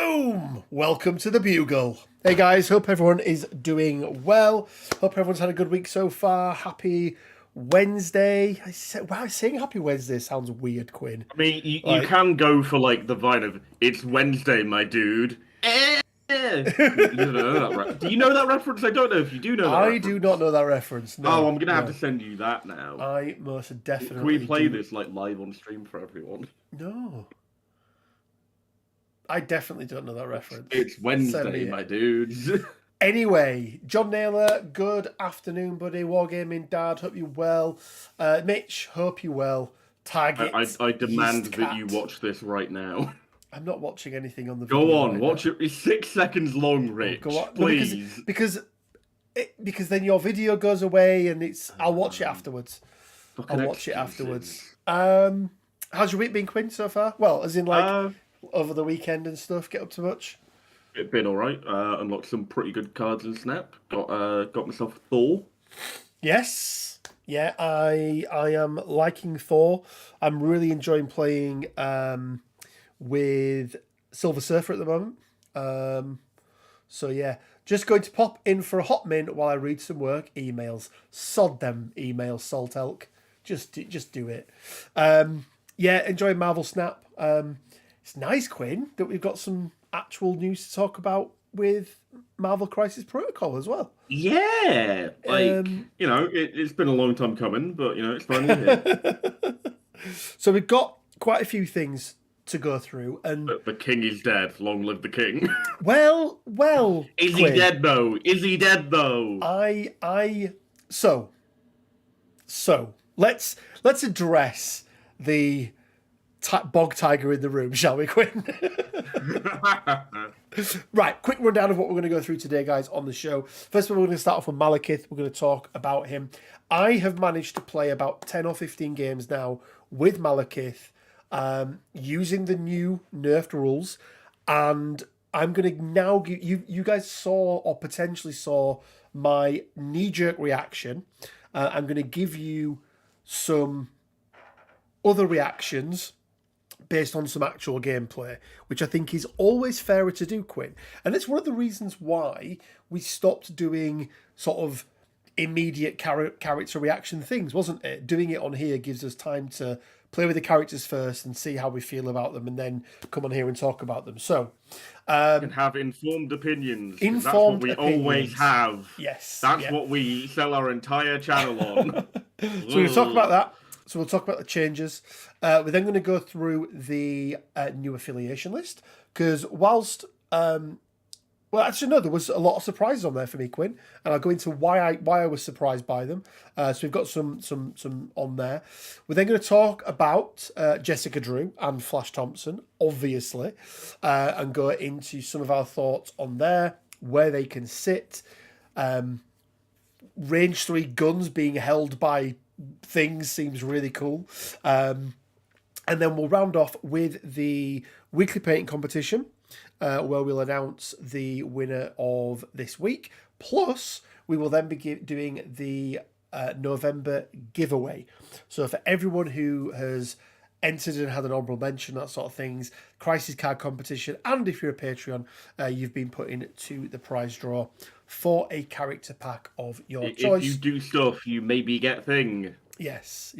Boom! Welcome to the Bugle. Hey guys, hope everyone is doing well. Hope everyone's had a good week so far. Happy Wednesday. Saying happy Wednesday sounds weird, Quinn. I mean, you can go for like the vine of "It's Wednesday, my dude." You don't know that do you know that reference? I don't know if you do know that I reference. do not know that reference. No, Oh, I'm gonna have no. to send you that now. I most definitely Can we play do. this like live on stream for everyone? No. I definitely don't know that reference. It's Wednesday, my dudes. Anyway, John Naylor, good afternoon, buddy. Wargaming Dad, hope you're well. Mitch, hope you're well. Target. I demand that you watch this right now. I'm not watching anything on the video. Go on, right watch now. it. It's 6 seconds long, Rich. Go on. Please. No, because then your video goes away and I'll watch it afterwards. I'll watch it afterwards. How's your week been, Quinn, so far? Well, as in like over the weekend and stuff. Get up to much? It's been all right. Unlocked some pretty good cards in Snap. Got myself Thor. Yes. Yeah, I am liking Thor. I'm really enjoying playing with Silver Surfer at the moment. So yeah, just going to pop in for a hot min while I read some work emails. Sod them emails, Salt Elk. Just do it. Yeah, enjoying Marvel Snap. It's nice, Quinn, that we've got some actual news to talk about with Marvel Crisis Protocol as well. Yeah, it's been a long time coming, but it's finally here. So we've got quite a few things to go through, and the king is dead. Long live the king. well. Is Quinn, he dead though? Is he dead though? So let's address the bog tiger in the room, shall we, Quinn? Right, quick rundown of what we're going to go through today, guys, on the show. First of all, we're going to start off with Malekith. We're going to talk about him. I have managed to play about 10 or 15 games now with Malekith, using the new nerfed rules, and I'm going to now give you guys saw or potentially saw my knee-jerk reaction. I'm going to give you some other reactions based on some actual gameplay, which I think is always fairer to do, Quinn. And it's one of the reasons why we stopped doing sort of immediate character reaction things, wasn't it? Doing it on here gives us time to play with the characters first and see how we feel about them, and then come on here and talk about them. So, and have informed opinions. That's what we always have. Yes. That's what we sell our entire channel on. So we'll talk about that. So we'll talk about the changes. We're then going to go through the new affiliation list, because whilst well, actually, no, there was a lot of surprises on there for me, Quinn, and I'll go into why I was surprised by them. So we've got some on there. We're then going to talk about Jessica Drew and Flash Thompson, obviously, and go into some of our thoughts on there, where they can sit, range 3 guns being held by things seems really cool. And then we'll round off with the weekly painting competition, where we'll announce the winner of this week. Plus, we will then be doing the November giveaway. So for everyone who has entered and had an honorable mention, that sort of things, crisis card competition, and if you're a Patreon, you've been put into the prize draw for a character pack of your choice. If you do stuff, you maybe get thing. Yes.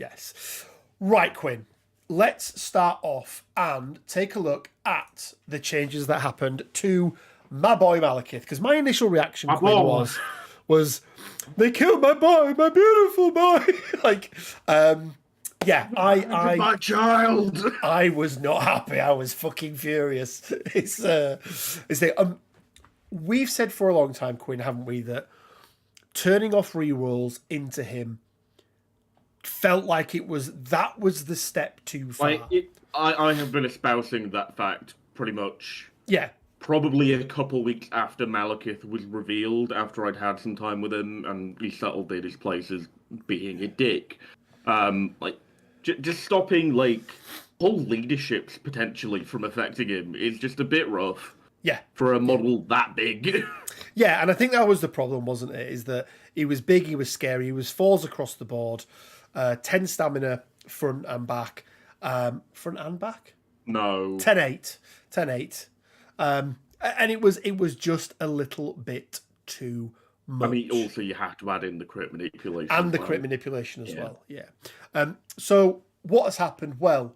Right, Quinn. Let's start off and take a look at the changes that happened to my boy Malekith. Because my initial reaction, Quinn, was they killed my boy, my beautiful boy. Yeah, my child. I was not happy. I was fucking furious. We've said for a long time, Quinn, haven't we, that turning off rerolls into him felt like that was the step too far. I have been espousing that fact pretty much. Yeah. Probably a couple weeks after Malekith was revealed, after I'd had some time with him, and he settled in his place as being a dick. Just stopping whole leaderships potentially from affecting him is just a bit rough. Yeah. For a model that big. Yeah, and I think that was the problem, wasn't it? Is that he was big, he was scary, he was 4s across the board, 10 stamina front and back. Front and back? No. 10-8. 10-8. And it was just a little bit too much. I mean, also you have to add in the crit manipulation. And the crit manipulation as well, yeah. So what has happened? Well,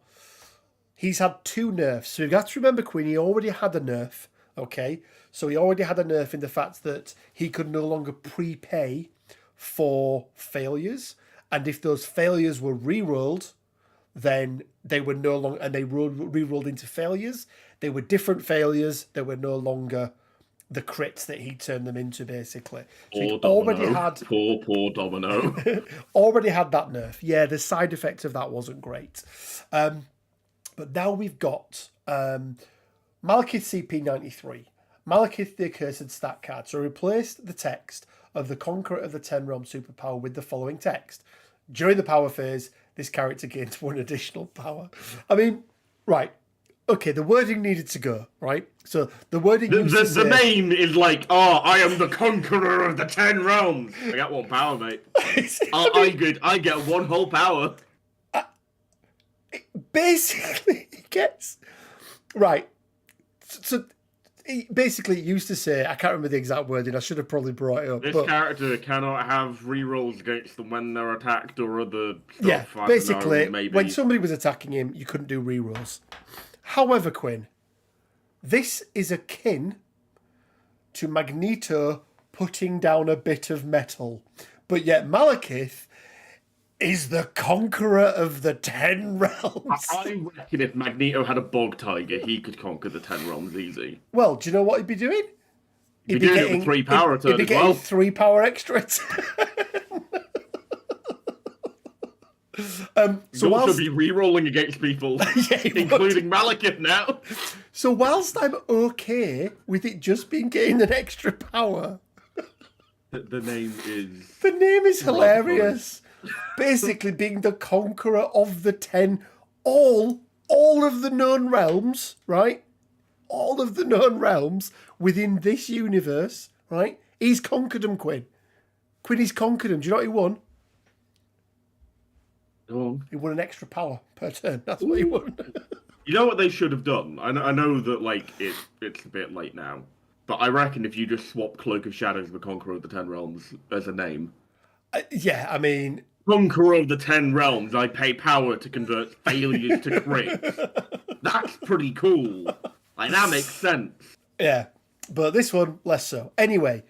he's had 2 nerfs. So you've got to remember, Quinn, he already had a nerf, okay? So he already had a nerf in the fact that he could no longer prepay for failures. And if those failures were re-rolled, then they were no longer, and they re-rolled into failures. They were different failures. They were no longer the crits that he turned them into, basically. So poor Domino. Already had that nerf. Yeah, the side effect of that wasn't great. But now we've got Malekith CP93. Malekith the Accursed stat card. So replaced the text of the Conqueror of the Ten Realm superpower with the following text. During the power phase, this character gains 1 additional power. I mean, right. Okay, the wording needed to go, right? So the wording the name is like, I am the Conqueror of the 10 Realms. I got 1 power, mate. I get 1 whole power. Basically, he gets... Right. So he basically used to say, I can't remember the exact wording, I should have probably brought it up. This character cannot have rerolls against them when they're attacked or other stuff. Yeah, basically, when somebody was attacking him, you couldn't do rerolls. However, Quinn, this is akin to Magneto putting down a bit of metal. But yet Malekith is the conqueror of the 10 realms. I reckon if Magneto had a bog tiger, he could conquer the 10 realms easy. Well, do you know what he'd be doing? He'd be doing it with 3 power turn as well. 3 power extra. So he'd also be re-rolling against people, including Malekith now. So whilst I'm okay with it just being getting an extra power, the name is hilarious. Basically, being the conqueror of the 10, all of the known realms, right? All of the known realms within this universe, right? He's conquered them, Quinn. He's conquered them. Do you know what he won? He won an extra power per turn. That's what he won. You know what they should have done? I know that it's a bit late now, but I reckon if you just swap Cloak of Shadows with Conqueror of the 10 Realms as a name. Yeah, I mean... Conqueror of the 10 Realms, I pay power to convert failures to crits. That's pretty cool. That makes sense. Yeah, but this one, less so. Anyway,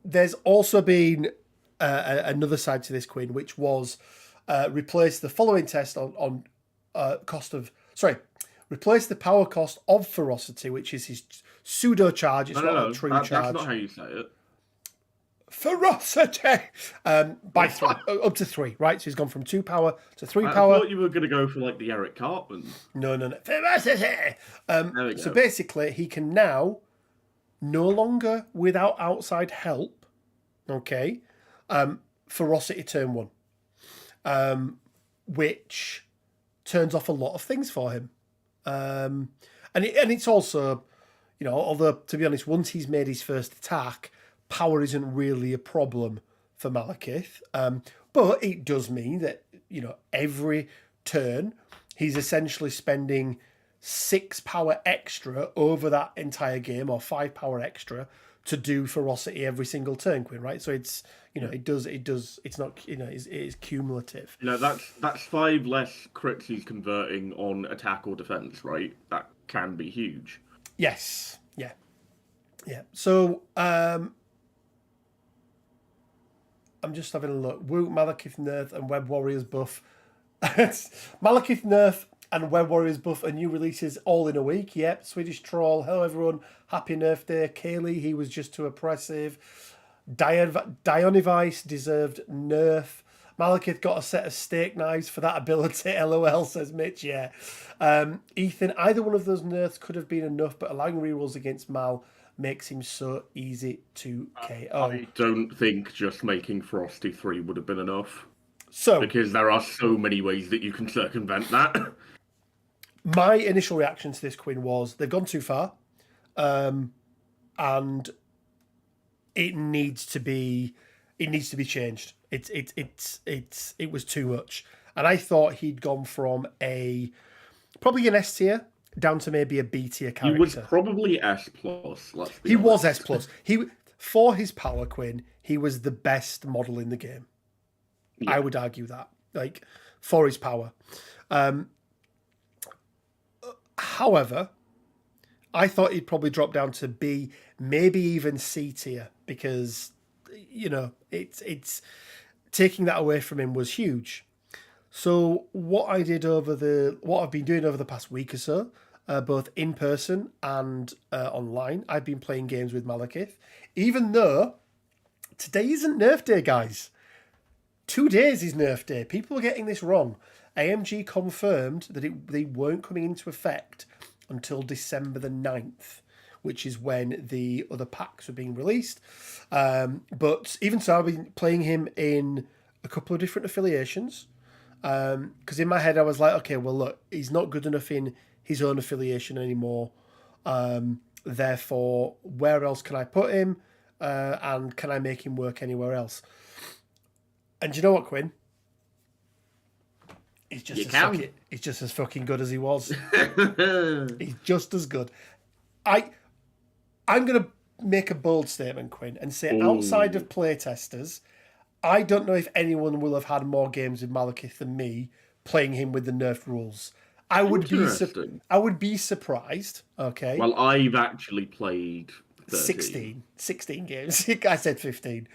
there's also been another side to this, Quinn, which was... replace the following test on cost of... Sorry. Replace the power cost of ferocity, which is his pseudo charge. It's not a true charge. That's not how you say it. Ferocity! By 3. Up to 3, right? So he's gone from 2 power to 3 power. I thought you were going to go for the Eric Cartman. No. Ferocity! So basically, he can now, no longer without outside help, okay, ferocity turn 1. Which turns off a lot of things for him. And it's also, although, to be honest, once he's made his first attack, power isn't really a problem for Malekith. But it does mean that, every turn, he's essentially spending 6 power extra over that entire game, or 5 power extra, to do ferocity every single turn, Quinn, right? So it's, it's not, it is cumulative. That's 5 less crits he's converting on attack or defense, right? That can be huge. Yes. Yeah. So, I'm just having a look. Woo, Malekith nerf and Web Warriors buff. Malekith nerf and Web Warriors buff and new releases all in a week. Yep. Swedish Troll. Hello, everyone. Happy Nerf Day. Kaylee, he was just too oppressive. Dionyvice deserved nerf. Malekith got a set of steak knives for that ability. LOL, says Mitch. Yeah. Ethan, either one of those nerfs could have been enough, but allowing rerolls against Mal makes him so easy to KO. I don't think just making Frosty 3 would have been enough. So, because there are so many ways that you can circumvent that. My initial reaction to this, Quinn, was they've gone too far, and it needs to be changed. It was too much, and I thought he'd gone from probably an S tier down to maybe a B tier He character. was probably S plus. Let's be He honest. was S plus. For his power, Quinn, he was the best model in the game. Yeah. I would argue that, like, for his power. However, I thought he'd probably drop down to B, maybe even C tier, because it's taking that away from him was huge. So what I've been doing over the past week or so, both in person and online, I've been playing games with Malekith, even though today isn't Nerf Day, guys. 2 days is Nerf Day. People are getting this wrong. AMG confirmed that they weren't coming into effect until December the 9th, which is when the other packs were being released. But even so, I've been playing him in a couple of different affiliations. Because in my head, I was like, okay, well, look, he's not good enough in his own affiliation anymore. Therefore, where else can I put him? And can I make him work anywhere else? And you know what, Quinn? He's just as fucking good as he was. He's just as good. I'm going to make a bold statement, Quinn, and say outside of playtesters, I don't know if anyone will have had more games with Malekith than me playing him with the nerf rules. I would be surprised. Okay. Well, I've actually played 16 games. I said 15.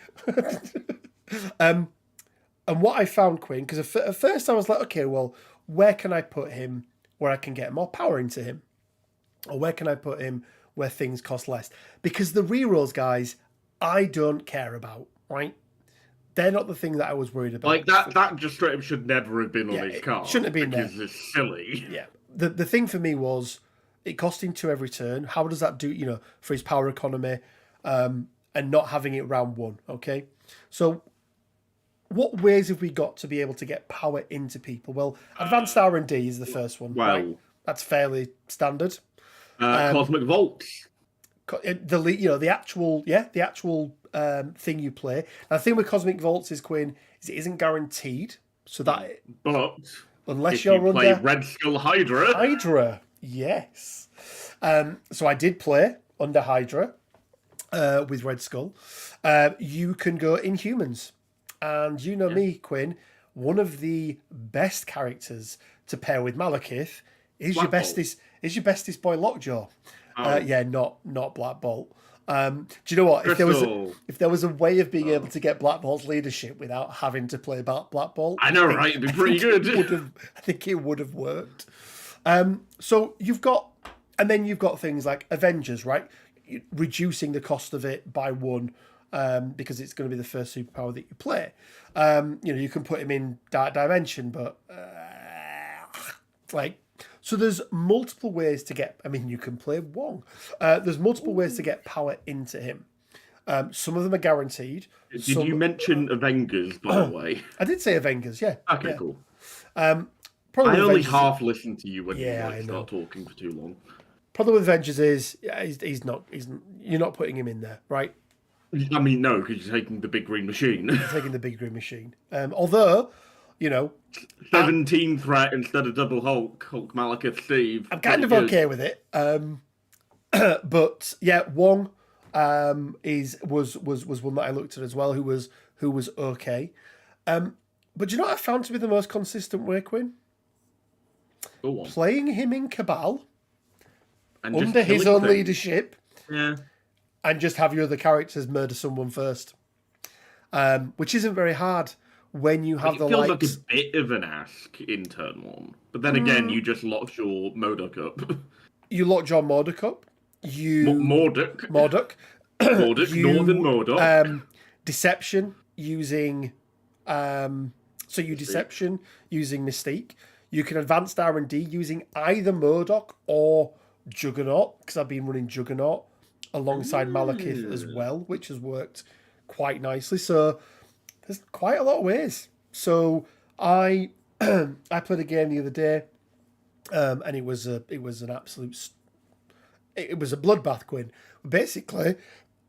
And what I found, Quinn, because at first I was like, okay, well, where can I put him where I can get more power into him? Or where can I put him where things cost less? Because the rerolls, guys, I don't care about, right? They're not the thing that I was worried about. Like, that just straight up should never have been on his card. Shouldn't have been because there. It's silly. Yeah. The thing for me was, it cost him 2 every turn. How does that do, for his power economy, and not having it round 1, okay? So what ways have we got to be able to get power into people? Well, advanced R&D is the first one. Well, right? That's fairly standard. Cosmic Vaults. The actual thing you play. Now, the thing with Cosmic Vaults is, Quinn, is it isn't guaranteed. So that, but unless if you're you play under Red Skull Hydra, yes. So I did play under Hydra with Red Skull. You can go Inhumans. And you know me, Quinn, one of the best characters to pair with Malekith is your bestest boy Lockjaw. Not Black Bolt. Do you know what? If there was a way of being able to get Black Bolt's leadership without having to play Black Bolt, I know, right? It'd be pretty good. I think it would have worked. So you've got things like Avengers, right? Reducing the cost of it by 1. Because it's going to be the first superpower that you play. You can put him in Dark Dimension, but so there's multiple ways to get. I mean, you can play Wong. There's multiple ways to get power into him. Some of them are guaranteed. Did you mention Avengers, by the way? I did say Avengers, yeah. Okay, cool. Probably I only Avengers, half listened to you when you I start talking for too long. Problem with Avengers is you're not putting him in there, right? I mean, no, because you're taking the big green machine. Taking the big green machine. Although, 17 threat instead of double Hulk Malekith, Steve. I'm kind of okay with it. But yeah, Wong was one that I looked at as well, who was okay. But you know what I found to be the most consistent way, Quinn? Go on. Playing him in Cabal And under his own leadership. Yeah. And just have your other characters murder someone first. Which isn't very hard when you have it feels like a bit of an ask in turn 1. But then again, you just locked your Modok up. You locked your Modok up. Morduk. Morduk, Northern Mordok. Deception using... Deception using Mystique. You can advanced R&D using either Mordok or Juggernaut, because I've been running Juggernaut alongside Malekith as well, which has worked quite nicely. So there's quite a lot of ways. So I played a game the other day, and it was a bloodbath, Quinn. Basically,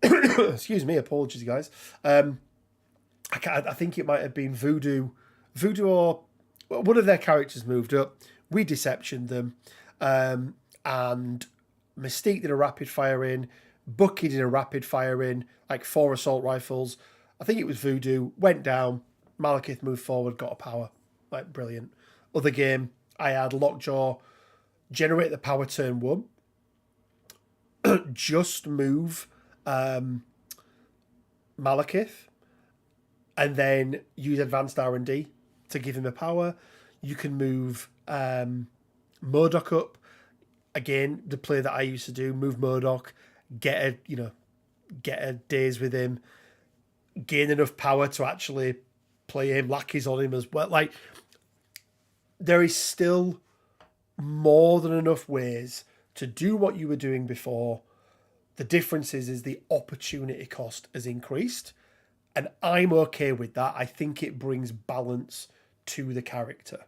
excuse me, apologies, guys. I think it might have been Voodoo or one of their characters moved up. We deceptioned them. and Mystique did a rapid fire in, Bucky did a rapid fire in, like 4 assault rifles. I think it was Voodoo, went down, Malekith moved forward, got a power. Like, brilliant. Other game, I had Lockjaw generate the power turn 1, just move Malekith, and then use advanced R&D to give him a power. You can move Murdoch up. Again, the play that I used to do, move Murdoch, get a daze with him, gain enough power to actually play him, lackeys on him as well. Like, there is still more than enough ways to do what you were doing before. The difference is the opportunity cost has increased, and I'm okay with that. I think it brings balance to the character.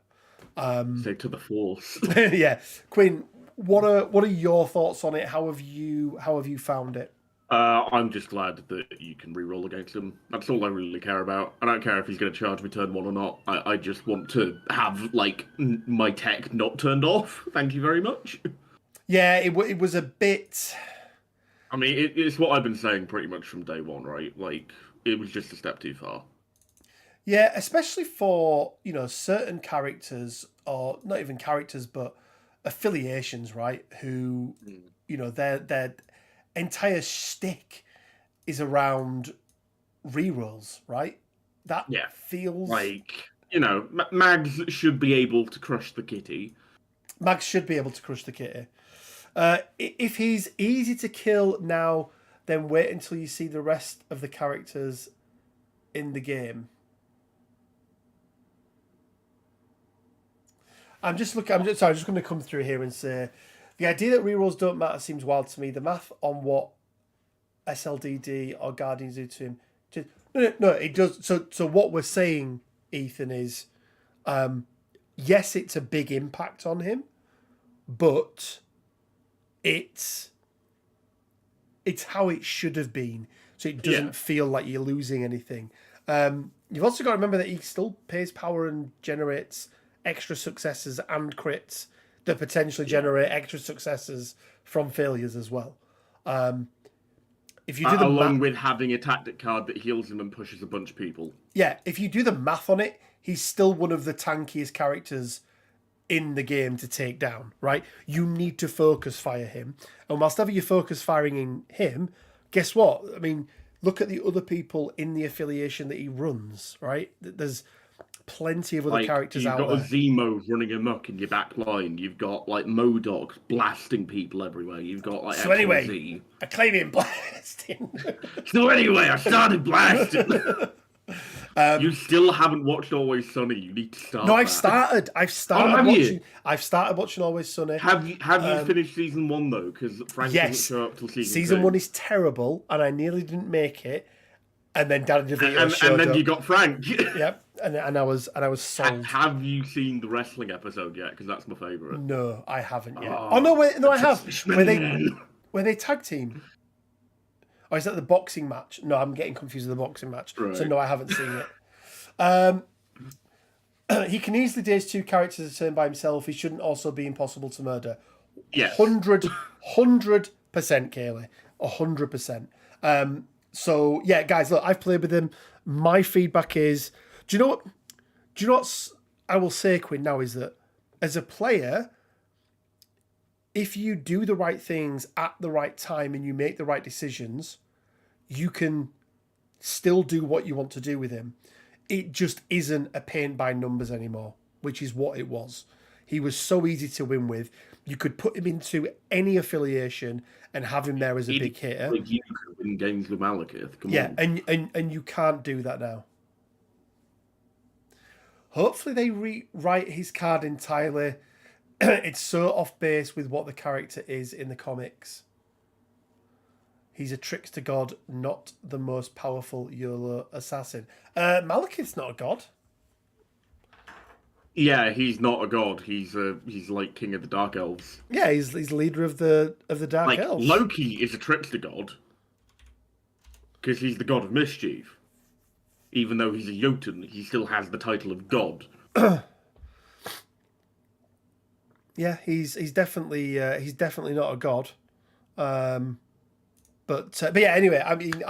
Say to the Force. Yeah, Quinn, what are your thoughts on it? How have you found it? I'm just glad that you can reroll against him. That's all I really care about. I don't care if he's going to charge me turn 1 or not. I just want to have, like, my tech not turned off. Thank you very much. Yeah, it was a bit... I mean, it's what I've been saying pretty much from day one, right? Like, it was just a step too far. Yeah, especially for, certain characters, or not even characters, but affiliations, right? Who, their entire shtick is around rerolls, right? That feels like, Mags should be able to crush the kitty. Mags should be able to crush the kitty. If he's easy to kill now, then wait until you see the rest of the characters in the game. I'm just going to come through here and say the idea that rerolls don't matter seems wild to me. The math on what SLDD or Guardians do to him. No, it does. So what we're saying, Ethan, is yes, it's a big impact on him, but it's how it should have been. So it doesn't feel like you're losing anything. You've also got to remember that he still pays power and generates extra successes and crits that potentially generate extra successes from failures as well. If you do the along with having a tactic card that heals him and pushes a bunch of people. Yeah, if you do the math on it, he's still one of the tankiest characters in the game to take down, right? You need to focus fire him. And whilst ever you're focus firing in him, guess what? I mean, look at the other people in the affiliation that he runs, right? There's plenty of other characters out there. You've got a Zemo running amok in your back line. You've got, like, MODOK blasting people everywhere. You've got, like, So anyway, I claim him blasting. So anyway, I started blasting. You still haven't watched Always Sunny. You need to start. No, I've started watching. I've started watching Always Sunny. Have you finished season 1 though? Because Frank didn't show up till season 2. 1 is terrible, and I nearly didn't make it. And then Daddy DeVito showed up. And then up. you got Frank. Yep, and I was sold. Have you seen the wrestling episode yet? Because that's my favourite. No, I haven't yet. Oh no, wait, no, I have. Where they tag team. Or is that the boxing match? No, I'm getting confused with the boxing match. Right. So no, I haven't seen it. He can easily daze 2 characters a turn by himself. He shouldn't also be impossible to murder. Yes. 100%, Kaylee. 100%. So yeah, guys, look, I've played with him. My feedback is, do you know what I will say, Quinn, now is that as a player, if you do the right things at the right time and you make the right decisions, you can still do what you want to do with him. It just isn't a paint by numbers anymore, which is what it was. He was so easy to win with. You could put him into any affiliation and have him there as a big hitter. Like you could win games with Malekith. Come on. And you can't do that now. Hopefully they rewrite his card entirely. It's so off base with what the character is in the comics. He's a trickster god, not the most powerful YOLO assassin. Malekith's not a god. Yeah, he's not a god. He's like king of the Dark Elves. Yeah, he's leader of the Dark Elves. Loki is a trickster god because he's the god of mischief. Even though he's a Jotun, he still has the title of god. Yeah, he's definitely not a god. But yeah, anyway, I mean,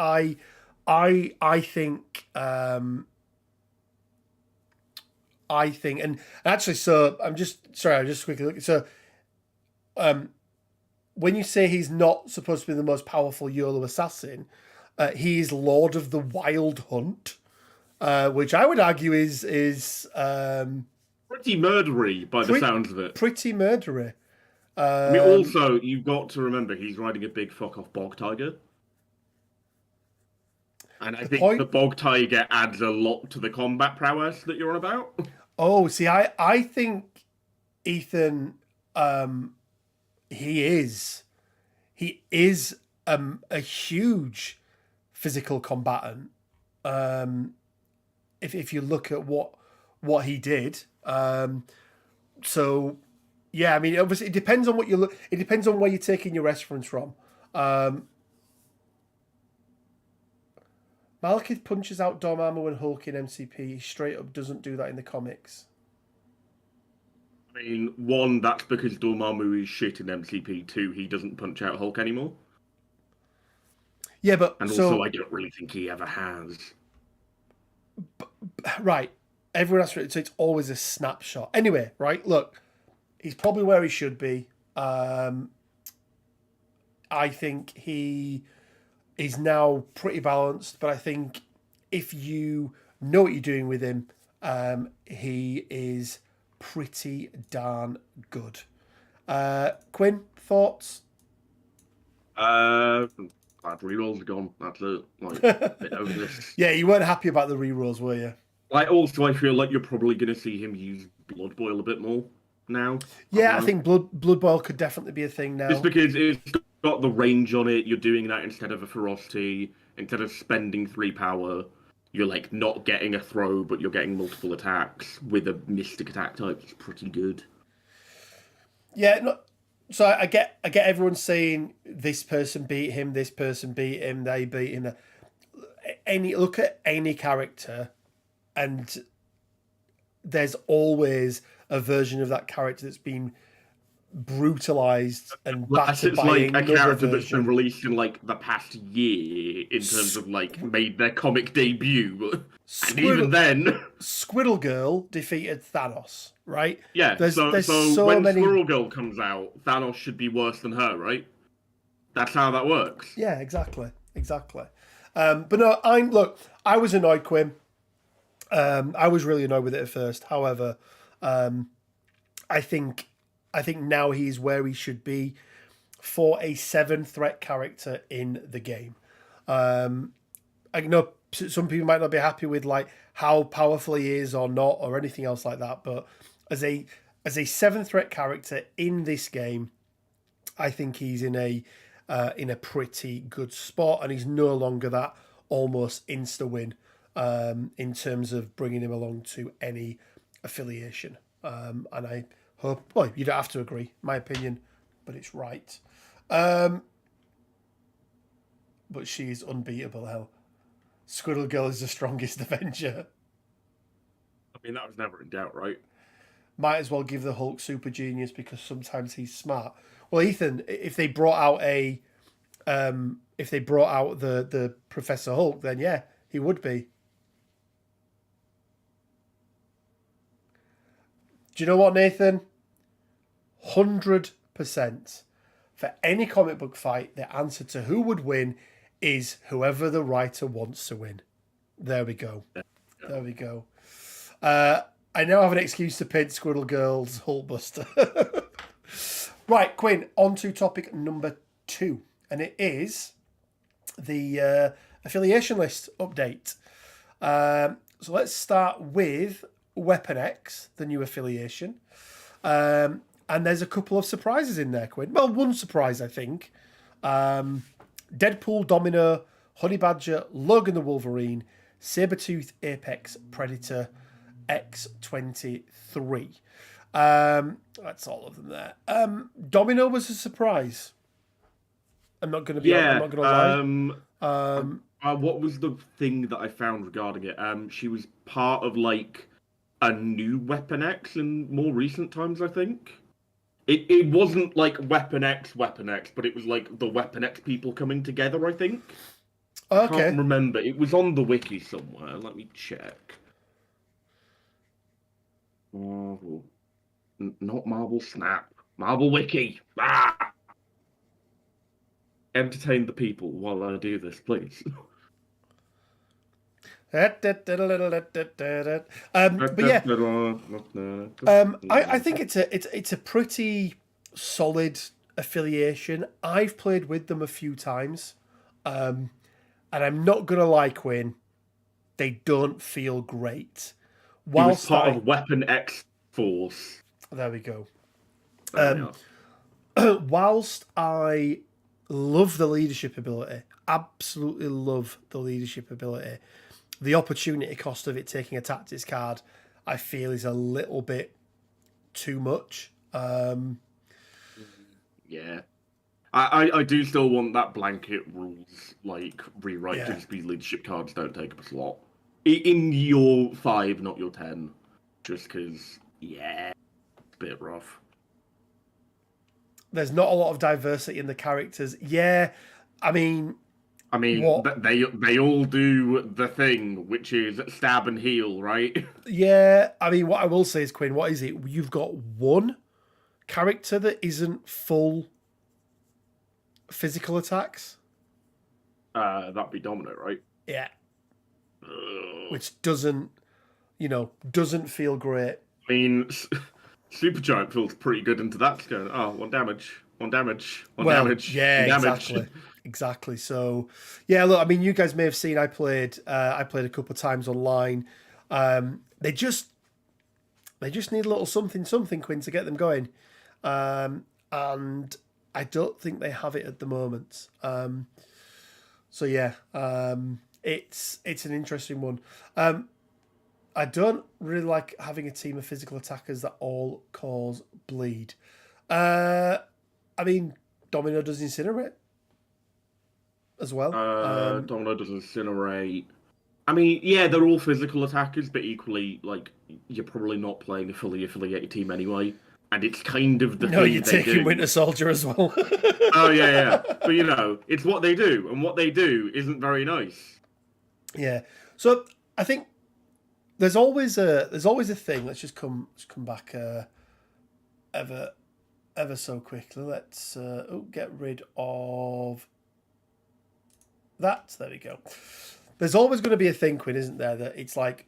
I think and actually, so I'm just sorry, I'm just quickly looking. So when you say he's not supposed to be the most powerful YOLO assassin, he is Lord of the Wild Hunt, which I would argue is Pretty murdery by the sounds of it. pretty murdery. I mean, also, you've got to remember he's riding a big fuck off bog tiger. And I think the bog tiger adds a lot to the combat prowess that you're on about. Oh, see, I think Ethan, he is a huge physical combatant. If you look at what he did, so yeah, I mean, obviously it depends on what you look. It depends on where you're taking your reference from. Malekith punches out Dormammu and Hulk in MCP. He straight up doesn't do that in the comics. I mean, one, that's because Dormammu is shit in MCP. Two, he doesn't punch out Hulk anymore. Yeah, but and also I don't really think he ever has. Right, everyone has to. So it's always a snapshot. Anyway, right, look, he's probably where he should be. I think he is now pretty balanced, but I think if you know what you're doing with him, he is pretty darn good. Quinn, thoughts? Glad rerolls are gone. That's it. Like, a bit over this. Yeah, you weren't happy about the rerolls, were you? I feel like you're probably going to see him use Blood Boil a bit more now. Yeah, I think Blood Boil could definitely be a thing now. Just because it's got the range on it, you're doing that instead of a ferocity, instead of spending 3 power. You're like not getting a throw, but you're getting multiple attacks with a mystic attack type. It's pretty good. Yeah, no, so I get everyone saying this person beat him, they beat him. Look at any character, and there's always a version of that character that's been brutalized and battered by like a character version. that's been released in like the past year in terms of like made their comic debut. And even then, Squirrel Girl defeated Thanos, right? Yeah, there's so when many... Squirrel Girl comes out, Thanos should be worse than her, right? That's how that works. Yeah, exactly. But no, I was annoyed, Quinn. I was really annoyed with it at first. However, I think now he's where he should be for a 7-threat character in the game. I know some people might not be happy with like how powerful he is or not or anything else like that, but as a 7-threat character in this game, I think he's in a pretty good spot, and he's no longer that almost insta win in terms of bringing him along to any affiliation. And I hope, well, you don't have to agree, my opinion, but it's right. But she's unbeatable, hell. Squirrel Girl is the strongest Avenger. I mean, that was never in doubt, right? Might as well give the Hulk Super Genius because sometimes he's smart. Well, Ethan, if they brought out the Professor Hulk, then yeah, he would be. Do you know what, Nathan? 100%. For any comic book fight, the answer to who would win is whoever the writer wants to win. There we go. There we go. I now have an excuse to paint Squirrel Girl's Hulkbuster. Right, Quinn, on to topic number 2. And it is the affiliation list update. So let's start with Weapon X, the new affiliation. And there's a couple of surprises in there, Quinn. Well, one surprise, I think. Deadpool, Domino, Honey Badger, Logan the Wolverine, Sabretooth, Apex, Predator, X-23. That's all of them there. Domino was a surprise. I'm not going to lie. What was the thing that I found regarding it? She was part of like a new Weapon X in more recent times, I think. It wasn't like Weapon X, but it was like the Weapon X people coming together, I think. I can't Okay. remember. It was on the wiki somewhere. Let me check. Marvel. Not Marvel Snap. Marvel Wiki. Ah! Entertain the people while I do this, please. But yeah, I think it's a pretty solid affiliation. I've played with them a few times, and I'm not gonna lie, Quinn. They don't feel great. He was Whilst part of Weapon X Force. there we go. There we are. Whilst I love the leadership ability, absolutely love the leadership ability, the opportunity cost of it taking a tactics card, I feel, is a little bit too much. Yeah. I do still want that blanket rules like rewrite Yeah. to just be leadership cards don't take up a slot. In your 5, not your 10. Just because, yeah, it's a bit rough. There's not a lot of diversity in the characters. Yeah, I mean, what? they all do the thing, which is stab and heal, right? Yeah, I mean, what I will say is, Quinn, what is it? You've got one character that isn't full physical attacks. That'd be dominant, right? Yeah, Ugh. which doesn't feel great. I mean, Supergiant feels pretty good into that. Going, oh, one damage, one damage, one damage. Yeah, one damage. exactly. So, yeah, look, I mean, you guys may have seen I played a couple of times online. They just need a little something, Quinn, to get them going, and I don't think they have it at the moment. So yeah, it's an interesting one. I don't really like having a team of physical attackers that all cause bleed. I mean, Domino does incinerate as well. Domino does incinerate. I mean, yeah, they're all physical attackers, but equally, like, you're probably not playing a fully affiliated team anyway. And it's kind of the No, thing you're they taking do. Winter Soldier as well. Oh yeah. But it's what they do, and what they do isn't very nice. Yeah. So I think there's always a thing. Let's just come back ever so quickly. Let's get rid of that. There we go. There's always going to be a thing, Quinn, isn't there? That it's like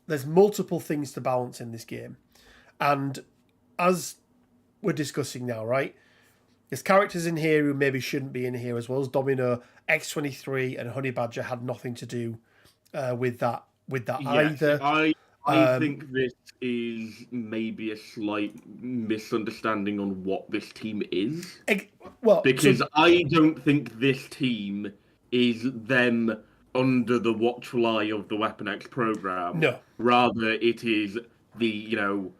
there's multiple things to balance in this game, and as we're discussing now, right? There's characters in here who maybe shouldn't be in here, as well as Domino, X-23, and Honey Badger had nothing to do with that either. I think this is maybe a slight misunderstanding on what this team is. Because I don't think this team is them under the watchful eye of the Weapon X program. No. Rather, it is the,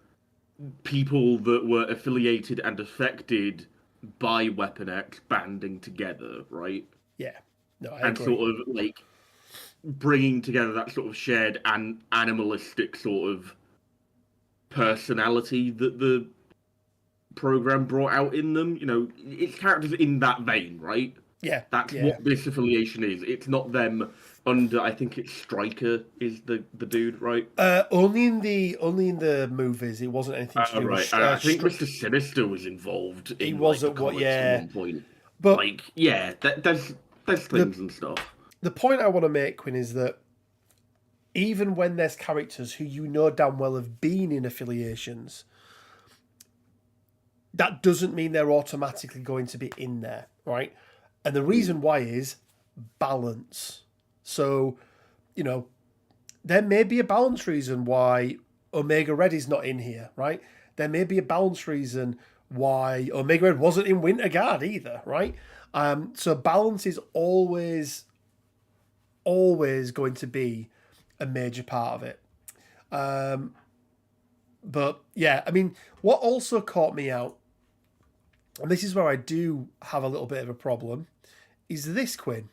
people that were affiliated and affected by Weapon X banding together, right? Yeah. No, I and agree. sort of like bringing together that sort of shared and animalistic sort of personality that the program brought out in them. It's characters in that vein, right? Yeah. That's what this affiliation is. It's not them under. I think it's Stryker is the dude, right? Only in the movies. It wasn't anything to do with. I think Mr. Sinister was involved. He was at what? Yeah. At one point. But there's things and stuff. The point I want to make, Quinn, is that even when there's characters who damn well have been in affiliations, that doesn't mean they're automatically going to be in there, right? And the reason why is balance. So, there may be a balance reason why Omega Red is not in here, right? There may be a balance reason why Omega Red wasn't in Winter Guard either, right? So balance is always going to be a major part of it. But yeah, I mean, what also caught me out, and this is where I do have a little bit of a problem, is this, Quinn.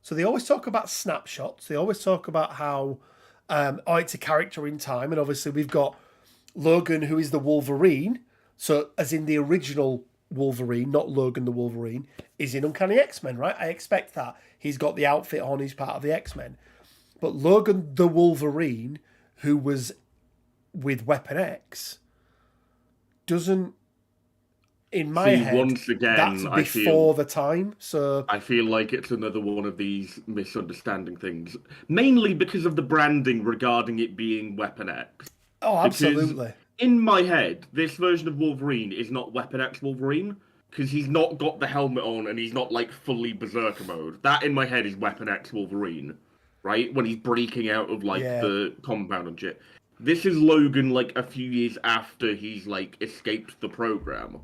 So they always talk about snapshots. They always talk about how it's a character in time. And obviously we've got Logan, who is the Wolverine. So, as in the original Wolverine, not Logan the Wolverine, is in Uncanny X-Men, right? I expect that. He's got the outfit on, he's part of the X-Men. But Logan the Wolverine, who was with Weapon X, doesn't, in my head, once again, that's before the time. So I feel like it's another one of these misunderstanding things, mainly because of the branding regarding it being Weapon X. oh, absolutely. Because in my head, this version of Wolverine is not Weapon X Wolverine, because he's not got the helmet on and he's not like fully Berserker mode. That in my head is Weapon X Wolverine, right? When he's breaking out of like the compound and shit. This is Logan like a few years after he's like escaped the program.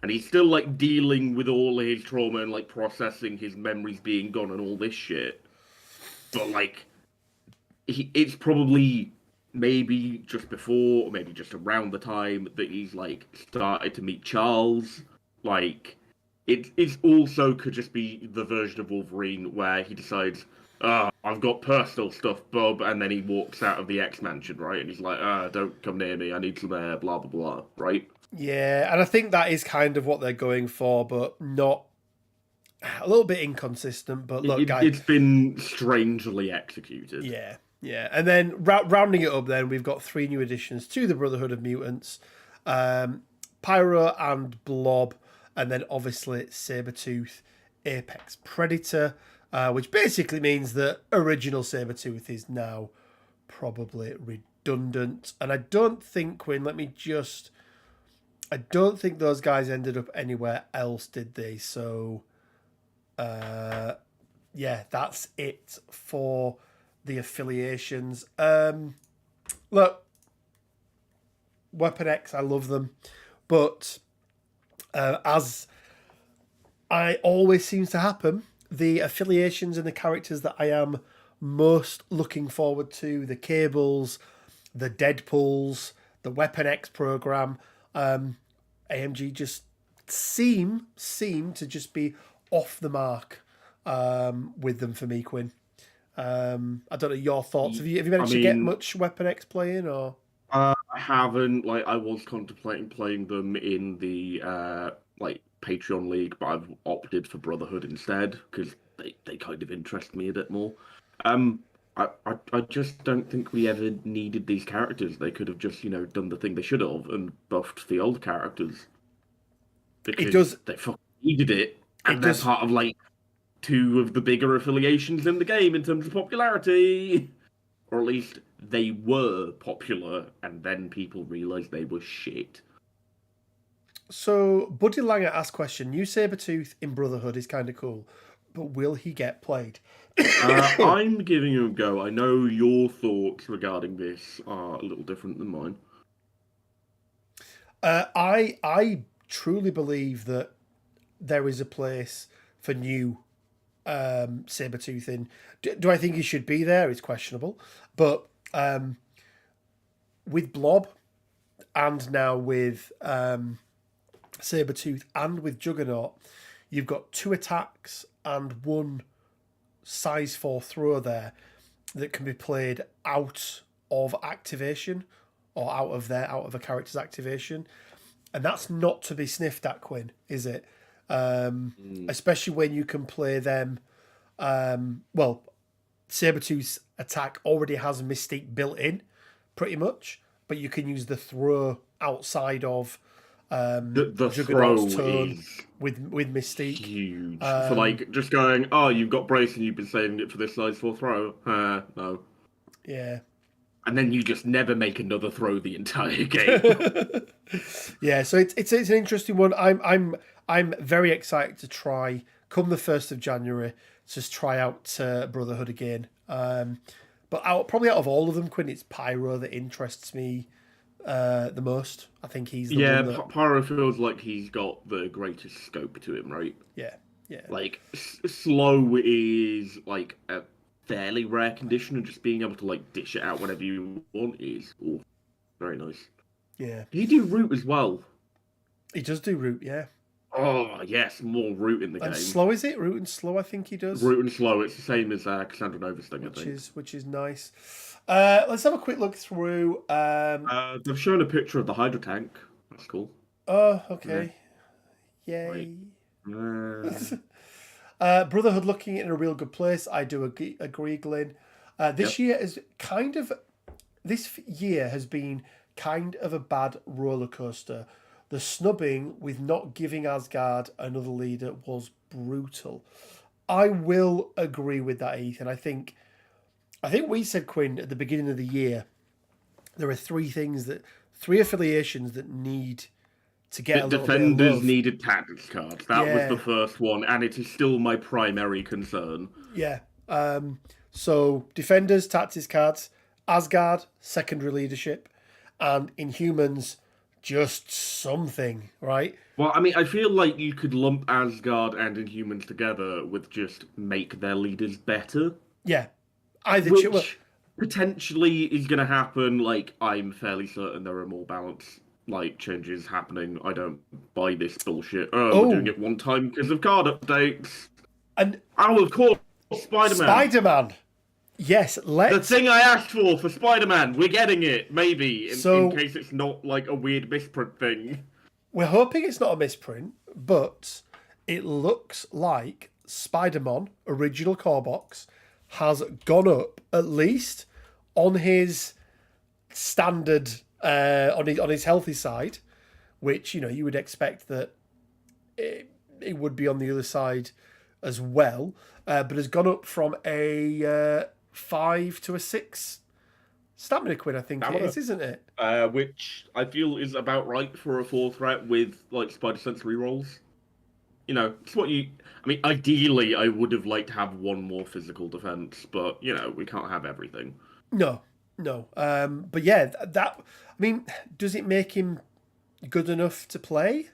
And he's still like dealing with all his trauma and like processing his memories being gone and all this shit. But like it's probably maybe just before or maybe just around the time that he's like started to meet Charles. Like it's also could just be the version of Wolverine where he decides, I've got personal stuff, Bob, and then he walks out of the X Mansion, right? And he's like, don't come near me, I need some air, blah blah blah, right? Yeah, and I think that is kind of what they're going for, but not a little bit inconsistent. But look, guys, it's been strangely executed. Yeah, yeah. And then rounding it up, then we've got 3 new additions to the Brotherhood of Mutants: Pyro and Blob, and then obviously Sabretooth, Apex Predator, which basically means that original Sabretooth is now probably redundant. And I don't think, Quinn, I don't think those guys ended up anywhere else, did they? So, yeah, that's it for the affiliations. Look, Weapon X, I love them. But as I always seems to happen, the affiliations and the characters that I am most looking forward to, the Cables, the Deadpools, the Weapon X program, AMG just seem to just be off the mark with them for me, Quinn. I don't know your thoughts. Have you managed to get much Weapon X playing or? I haven't. Like, I was contemplating playing them in the like Patreon League, but I've opted for Brotherhood instead because they kind of interest me a bit more. I just don't think we ever needed these characters. They could have just, done the thing they should have and buffed the old characters. Because they fucking needed it. And they're part of, like, 2 of the bigger affiliations in the game in terms of popularity. Or at least they were popular, and then people realised they were shit. So, Buddy Langer asked question, new Sabretooth in Brotherhood is kind of cool, but will he get played? I'm giving him a go. I know your thoughts regarding this are a little different than mine. I truly believe that there is a place for new Sabretooth in. Do I think he should be there? It's questionable. But with Blob and now with Sabretooth and with Juggernaut, you've got 2 attacks and 1 size 4 throw there that can be played out of activation or out of a character's activation. And that's not to be sniffed at, Quinn, is it? Especially when you can play them. Well, Sabretooth's attack already has Mystique built in, pretty much, but you can use the throw outside of the Juggernaut's throw turn is with Mystique. Huge. For like just going, you've got brace and you've been saving it for this size 4 throw. No. Yeah. And then you just never make another throw the entire game. Yeah, so it's an interesting one. I'm very excited to try come the 1st of January. Just try out Brotherhood again. But probably out of all of them, Quinn, it's Pyro that interests me the most. I think he's the one that... Pyro feels like he's got the greatest scope to him, right? Yeah. Like slow is like a fairly rare condition, and just being able to like dish it out whenever you want is very nice. Yeah. Does he do root as well? He does do root, yeah. Oh yes, more root in the game. Slow, is it? Root and slow, I think he does. Root and slow, it's the same as Cassandra Nova's thing, I think. Which is nice. Let's have a quick look through. They've shown a picture of the Hydra tank. That's cool. Oh, okay. Yay. Brotherhood looking in a real good place. I do agree, Glyn. This year is this year has been kind of a bad roller coaster. The snubbing with not giving Asgard another leader was brutal. I will agree with that, Ethan. I think we said, Quinn, at the beginning of the year, there are three affiliations that need to get a little bit of Defenders love. needed tactics cards. That was the first one, and it is still my primary concern. Yeah. So Defenders, tactics cards, Asgard, secondary leadership, and Inhumans, just something, right? Well, I mean, I feel like you could lump Asgard and Inhumans together with just make their leaders better. Yeah. Which potentially is going to happen. Like, I'm fairly certain there are more balance changes happening. I don't buy this bullshit. We're doing it one time because of card updates. And of course, Spider-Man. Spider-Man. Yes, the thing I asked for Spider-Man. We're getting it, maybe, in case it's not like a weird misprint thing. We're hoping it's not a misprint, but it looks like Spider-Man original core box has gone up at least on his standard, on his healthy side, which you would expect that it would be on the other side as well, but has gone up from a 5 to a 6 stamina, Quinn. I think it is, isn't it? Which I feel is about right for a 4 threat with Spider Sense rerolls. It's what you. I mean, ideally, I would have liked to have one more physical defense, but we can't have everything. No. But yeah, that. I mean, does it make him good enough to play?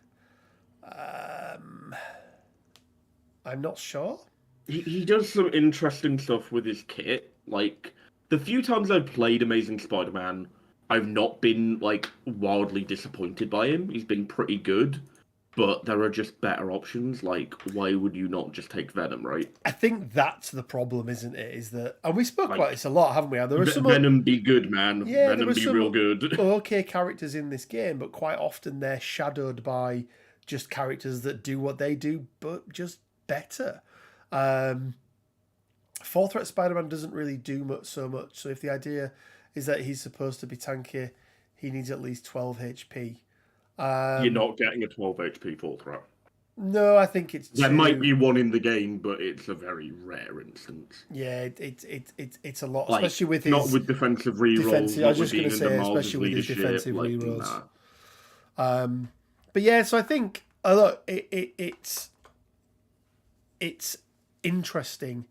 I'm not sure. He does some interesting stuff with his kit. Like the few times I've played Amazing Spider-Man, I've not been wildly disappointed by him. He's been pretty good. But there are just better options. Like, why would you not just take Venom, right? I think that's the problem, isn't it? Is that, and we spoke about this a lot, haven't we? There are some Venom be good, man. Yeah, Venom be real good. Okay, characters in this game, but quite often they're shadowed by just characters that do what they do, but just better. 4 threat Spider-Man doesn't really do so much. So if the idea is that he's supposed to be tanky, he needs at least 12 HP. You're not getting a 12 HP 4 threat. No, I think it's there might be one in the game, but it's a very rare instance. Yeah, it's a lot, especially with his not with defensive rerolls. I was just going to say, especially with his defensive rerolls. But yeah, so I think look, it's interesting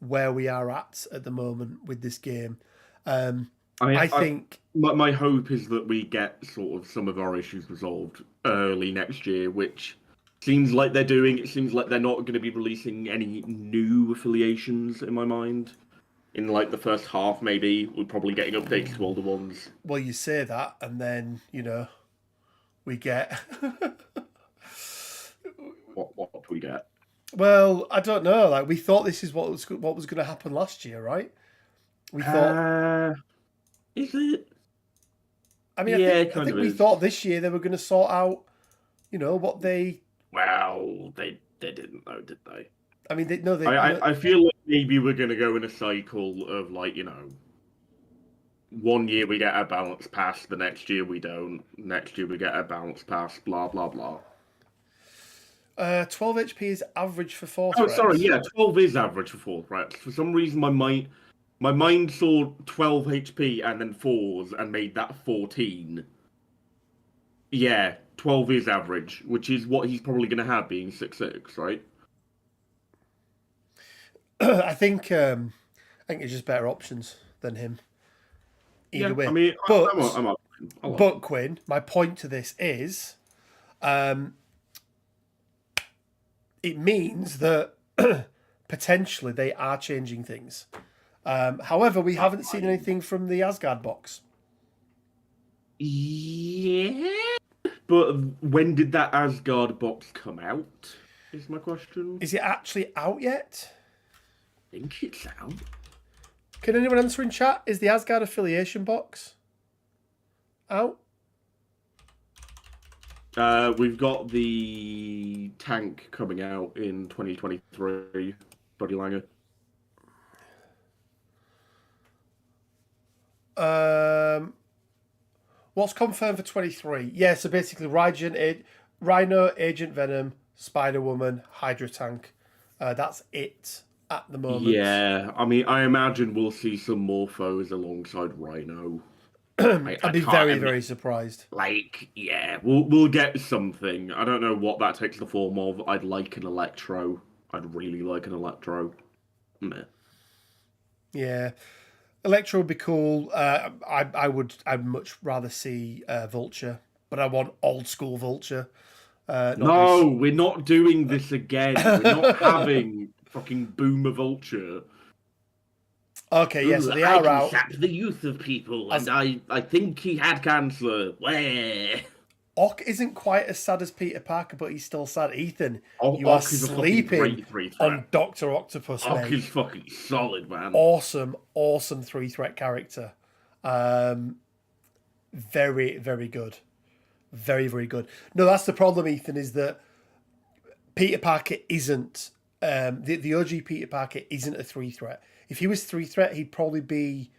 where we are at the moment with this game. I think my hope is that we get sort of some of our issues resolved early next year, which seems like they're doing. It seems like they're not going to be releasing any new affiliations in my mind. In the first half, maybe we're probably getting updates to older ones. Well, you say that, and then we get what do we get? Well, I don't know. We thought this is what was going to happen last year, right? We thought. Is it? I mean, I think we thought this year they were going to sort out, what they. Well, they didn't though, did they? I mean, I feel like maybe we're going to go in a cycle of 1 year we get a balance pass, the next year we don't. Next year we get a balance pass, blah blah blah. 12 HP is average for 4 threats. Oh, sorry, yeah, 12 is average for 4 threats. For some reason, my mind saw 12 HP and then 4s and made that 14. Yeah, 12 is average, which is what he's probably going to have being 6'6", right? I think it's just better options than him. Either way. I mean, I'm up. But Quinn, my point to this is, it means that potentially they are changing things. However, we haven't seen anything from the Asgard box. Yeah, but when did that Asgard box come out? Is my question. Is it actually out yet? I think it's out. Can anyone answer in chat? Is the Asgard affiliation box out? We've got the tank coming out in 2023. Buddy Langer. What's confirmed for 23? Yeah, so basically Rhino, Agent Venom, Spider-Woman, Hydra Tank. That's it at the moment. Yeah, I mean, I imagine we'll see some Morphos alongside Rhino. I'd be very, very surprised. Like, yeah, we'll get something. I don't know what that takes the form of. I'd like an Electro. I'd really like an Electro. Meh. Yeah. Electro would be cool. I'd much rather see Vulture, but I want old school Vulture. No, we're not doing this again. We're not having fucking Boomer Vulture. Okay, yes, yeah, so they I are can out. sap the youth of people, and I think he had cancer. Where? Ock isn't quite as sad as Peter Parker, but he's still sad. Ethan, you Ock are sleeping on Dr. Octopus, Ock mate. is fucking solid, man. Awesome 3-threat character. Very, very good. Very, very good. No, that's the problem, Ethan, is that Peter Parker isn't... the OG Peter Parker isn't a 3-threat. If he was 3-threat, he'd probably be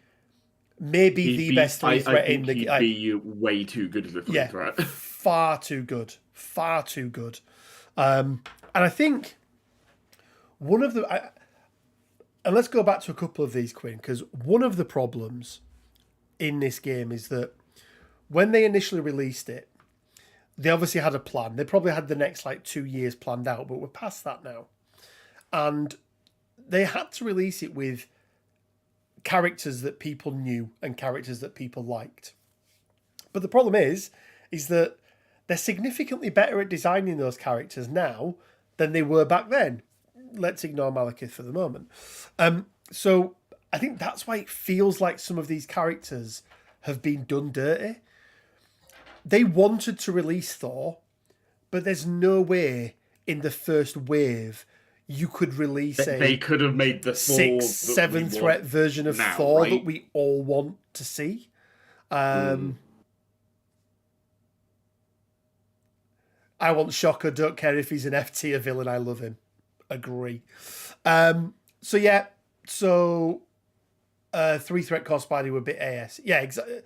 maybe the best 3-threat in the game. He'd be way too good as a 3-threat. Yeah, far too good. Far too good. And I think one of the... and let's go back to a couple of these, Quinn, because one of the problems in this game is that when they initially released it, they obviously had a plan. They probably had the next 2 years planned out, but we're past that now. And they had to release it with characters that people knew and characters that people liked. But the problem is that they're significantly better at designing those characters now than they were back then. Let's ignore Malekith for the moment. So I think that's why it feels like some of these characters have been done dirty. They wanted to release Thor, but there's no way in the first wave you could release they could have made the 6-7 threat version of now, Thor right? that we all want to see. I want Shocker. Don't care if he's an F tier villain. I love him. Agree. So yeah. So 3-threat cost Spidey would be AS. Yeah, exactly.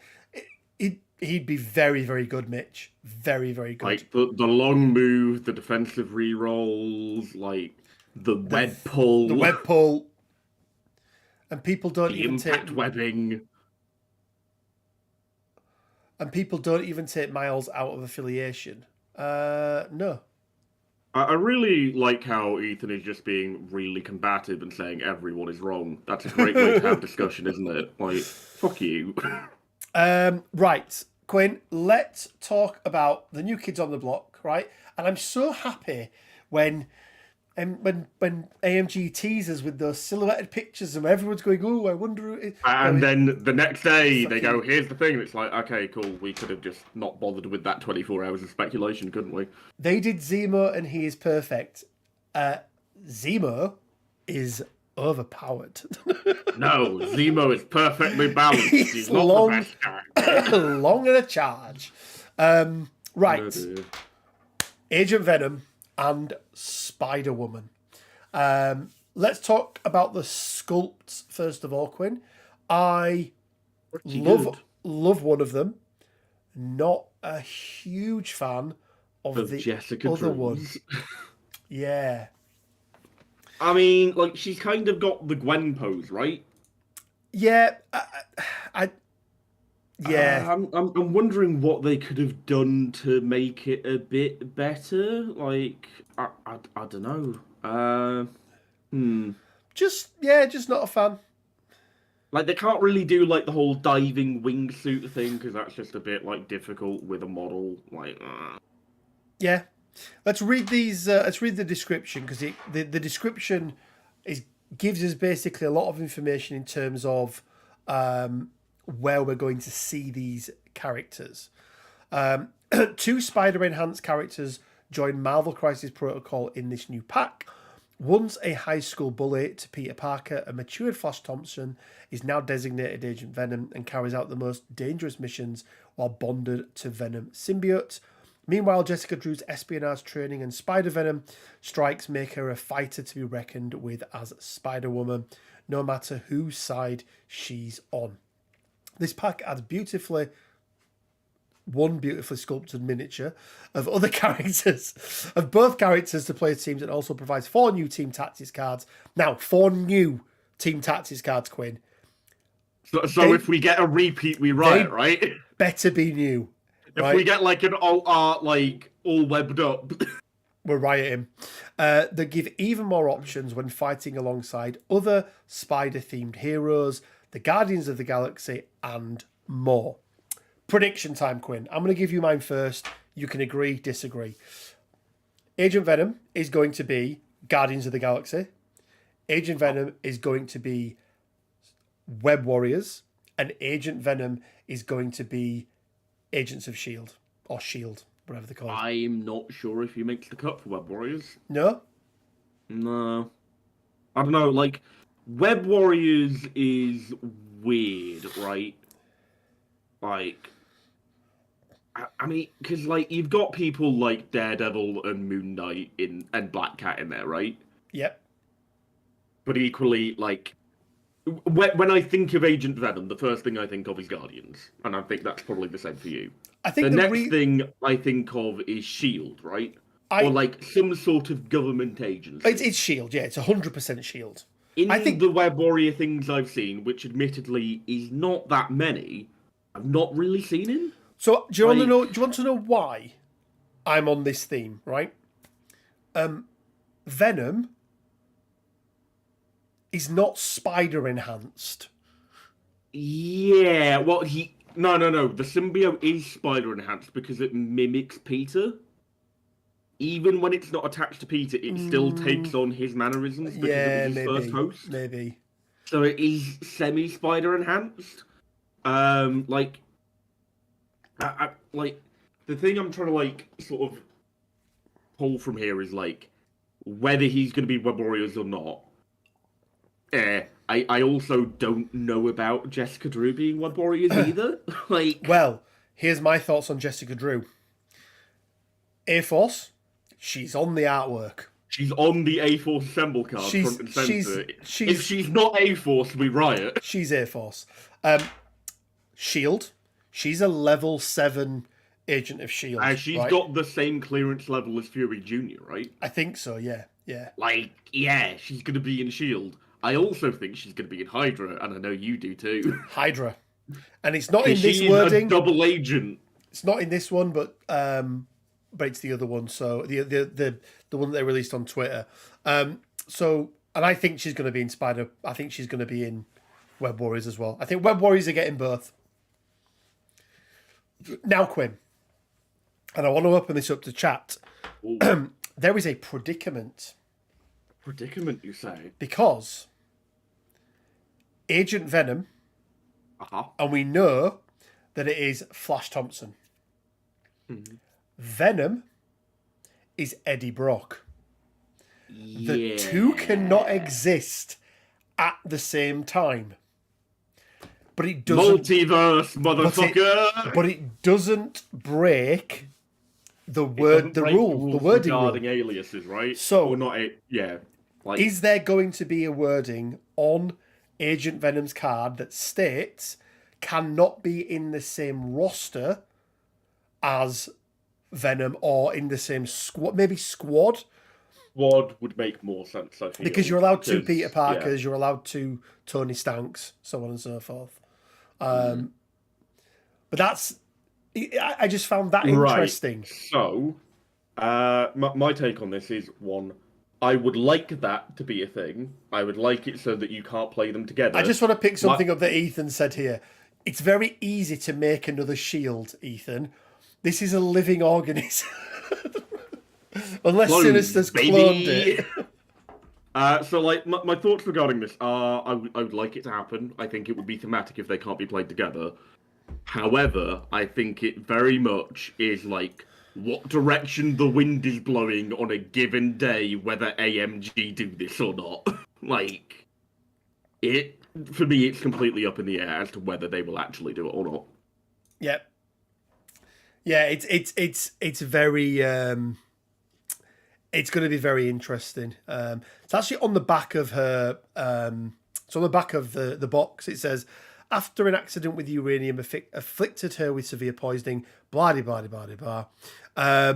He'd be very, very good, Mitch. Very, very good. Like the long move, the defensive rerolls, like the web pull. The web pull. And people don't the even impact take webbing. And people don't even take Miles out of Affiliation. No. I really like how Ethan is just being really combative and saying everyone is wrong. That's a great way to have discussion, isn't it? Like, fuck you. Right, Quinn, let's talk about the new kids on the block, right? And I'm so happy when AMG teases with those silhouetted pictures and everyone's going, oh, I wonder who it is. And then the next day they go, here's the thing. And it's like, okay, cool. We could have just not bothered with that 24 hours of speculation, couldn't we? They did Zemo and he is perfect. Zemo is overpowered. No, Zemo is perfectly balanced. He's not long, the best character. Long in a charge. Right. Oh, Agent Venom and Spider-Woman. Let's talk about the sculpts first of all, Quinn. I love one of them. Not a huge fan of the Jessica other Jones. one. Yeah. I mean, like, she's kind of got the Gwen pose, right? Yeah. Yeah. I'm wondering what they could have done to make it a bit better. Like, I don't know. Just not a fan. Like, they can't really do like the whole diving wingsuit thing because that's just a bit like difficult with a model. Like, yeah. Let's read these. Let's read the description because the description gives us basically a lot of information in terms of where we're going to see these characters. 2 Spider-enhanced characters join Marvel Crisis Protocol in this new pack. Once a high school bully to Peter Parker, a matured Flash Thompson is now designated Agent Venom and carries out the most dangerous missions while bonded to Venom symbiote. Meanwhile, Jessica Drew's espionage training and spider venom strikes make her a fighter to be reckoned with as Spider-Woman, no matter whose side she's on. This pack adds one beautifully sculpted miniature of other characters, of both characters to player teams, and also provides 4 new Team Tactics cards. Now, 4 new Team Tactics cards, Quinn. So if we get a repeat, we riot, right? Better be new. If we get like an alt art, like all webbed up, we're rioting. They give even more options when fighting alongside other spider-themed heroes, the Guardians of the Galaxy, and more. Prediction time, Quinn. I'm going to give you mine first. You can agree, disagree. Agent Venom is going to be Guardians of the Galaxy. Agent Venom is going to be Web Warriors. And Agent Venom is going to be Agents of S.H.I.E.L.D. or S.H.I.E.L.D., whatever they're called. I'm not sure if he makes the cut for Web Warriors. No? No. I don't know, like, Web Warriors is weird, right? Like, I mean, because, like, you've got people like Daredevil and Moon Knight and Black Cat in there, right? Yep. But equally, like, when I think of Agent Venom, the first thing I think of is Guardians. And I think that's probably the same for you. I think the next thing I think of is S.H.I.E.L.D., right? Or, like, some sort of government agency. It's S.H.I.E.L.D., yeah. It's 100% S.H.I.E.L.D. I think the Web Warrior things I've seen, which admittedly is not that many, I've not really seen him. So do you want to know why I'm on this theme, right? Venom is not spider enhanced. Yeah, well No. The symbiote is spider enhanced because it mimics Peter. Even when it's not attached to Peter, it still takes on his mannerisms because it was his first host. Maybe. So it is semi-spider enhanced. Like, like, the thing I'm trying to, like, sort of pull from here is, like, whether he's going to be Web Warriors or not. I also don't know about Jessica Drew being Web Warriors either. Like, well, here's my thoughts on Jessica Drew. A-Force, she's on the artwork. She's on the A-Force Assemble card, front and centre. If she's not A-Force, we riot. She's A-Force. S.H.I.E.L.D., she's a level 7 agent of S.H.I.E.L.D. And she's got the same clearance level as Fury Jr., right? I think so, yeah. Like, yeah, she's going to be in S.H.I.E.L.D. I also think she's going to be in Hydra, and I know you do too. Hydra. And it's not in this wording. A double agent. It's not in this one, but it's the other one. So the one that they released on Twitter. And I think she's going to be in Spider. I think she's going to be in Web Warriors as well. I think Web Warriors are getting both. Now, Quinn, and I want to open this up to chat. There is a predicament. Predicament, you say? Because Agent Venom, and we know that it is Flash Thompson. Mm-hmm. Venom is Eddie Brock. Yeah. The two cannot exist at the same time. But it doesn't... Multiverse, motherfucker! But it doesn't break the wording regarding aliases, right? So, or not yeah. Like, is there going to be a wording on Agent Venom's card that states cannot be in the same roster as Venom or in the same squad? Maybe squad? Squad would make more sense, I feel. Because you're allowed 2 Peter Parkers, you're allowed 2 Tony Stanks, so on and so forth. But that's... I just found that interesting. So, my take on this is, one, I would like that to be a thing. I would like it so that you can't play them together. I just want to pick something up that Ethan said here. It's very easy to make another shield, Ethan. This is a living organism. Unless Sinister's cloned it. So, like, my thoughts regarding this are, I would like it to happen. I think it would be thematic if they can't be played together. However, I think it very much is, like, what direction the wind is blowing on a given day, whether AMG do this or not. Like, for me, it's completely up in the air as to whether they will actually do it or not. Yep. Yeah, it's very it's going to be very interesting. It's actually on the back of her. So on the back of the box, it says, after an accident with uranium afflicted her with severe poisoning, blah blah blah blah blah.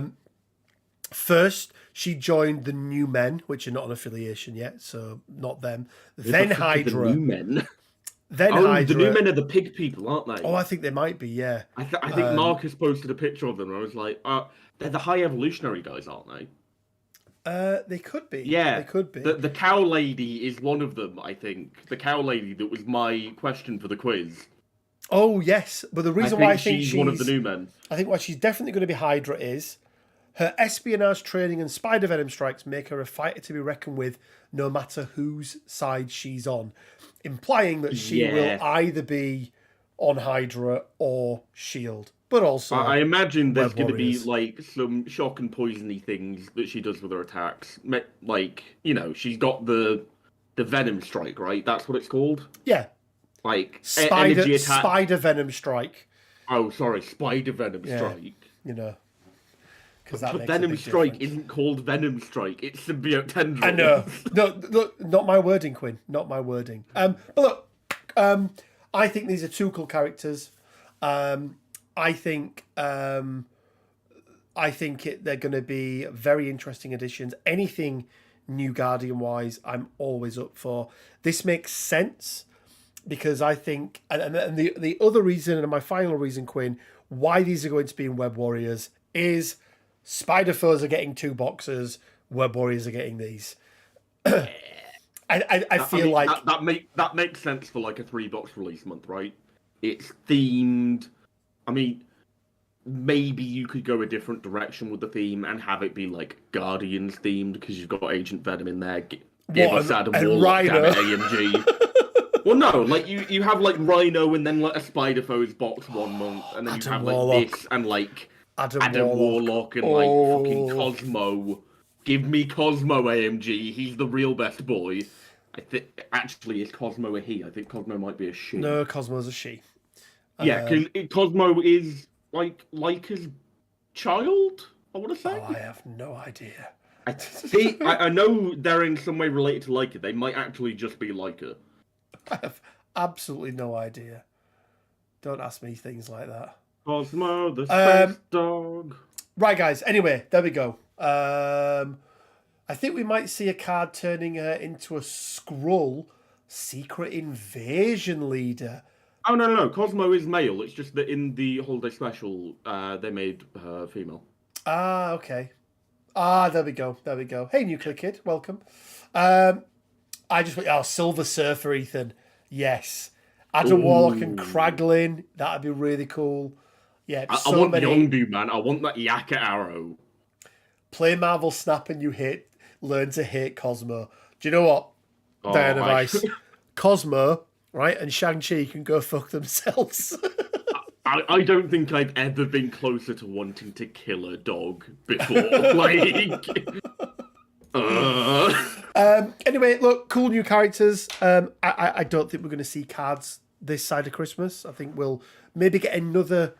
First, she joined the New Men, which are not an affiliation yet, so not them. Then Hydra. The New Men. Then Hydra. The New Men are the pig people, aren't they? Oh, I think they might be. Yeah. I think Marcus posted a picture of them, and I was like, they're the high evolutionary guys, aren't they? They could be. Yeah, they could be. The cow lady is one of them, I think. The cow lady that was my question for the quiz. Oh yes, but the reason why I think she's one of the New Men. I think why she's definitely going to be Hydra is her espionage training and spider venom strikes make her a fighter to be reckoned with, no matter whose side she's on, implying that she will either be on Hydra or Shield. But also, I imagine there's going to be like some shock and poisony things that she does with her attacks. Like, she's got the venom strike, right? That's what it's called. Yeah. Like spider venom strike. Oh, sorry, spider venom strike. Because Venom Strike isn't called Venom Strike. It's symbiote tendril. I know. No, look, not my wording, Quinn. Not my wording. But look, I think these are two cool characters. I think they're going to be very interesting additions. Anything New Guardian wise, I'm always up for. This makes sense because I think, and the other reason, and my final reason, Quinn, why these are going to be in Web Warriors is Spider Foes are getting 2 boxes, Web Warriors are getting these. I feel like that makes sense for like a 3-box release month, right? It's themed. I mean, maybe you could go a different direction with the theme and have it be like Guardians themed because you've got Agent Venom in there. Give us Adam Warlock, damn it, AMG. Well, no, like you have like Rhino and then like a Spider Foes box 1 month, and then you have like this and like Adam Warlock and like fucking Cosmo. Give me Cosmo, AMG. He's the real best boy. I think actually is Cosmo a he? I think Cosmo might be a she. No, Cosmo's a she. Yeah, because Cosmo is like Leica's child, I want to say. Oh, I have no idea. I know they're in some way related to Leica. They might actually just be Leica. I have absolutely no idea. Don't ask me things like that. Cosmo, the space dog. Right, guys. Anyway, there we go. I think we might see a card turning her into a Skrull secret invasion leader. Oh, no. Cosmo is male. It's just that in the holiday special, they made her female. Ah, okay. There we go. Hey, Nuclear Kid. Welcome. Silver Surfer, Ethan. Yes. Adam Warlock and Kraglin. That'd be really cool. Yeah, I want Yondu, man. I want that Yaka arrow. Play Marvel Snap and you learn to hate Cosmo. Do you know what? Diana Vice. Cosmo, right, and Shang-Chi can go fuck themselves. I don't think I've ever been closer to wanting to kill a dog before. Anyway, look, cool new characters. I don't think we're going to see cards this side of Christmas. I think we'll maybe get another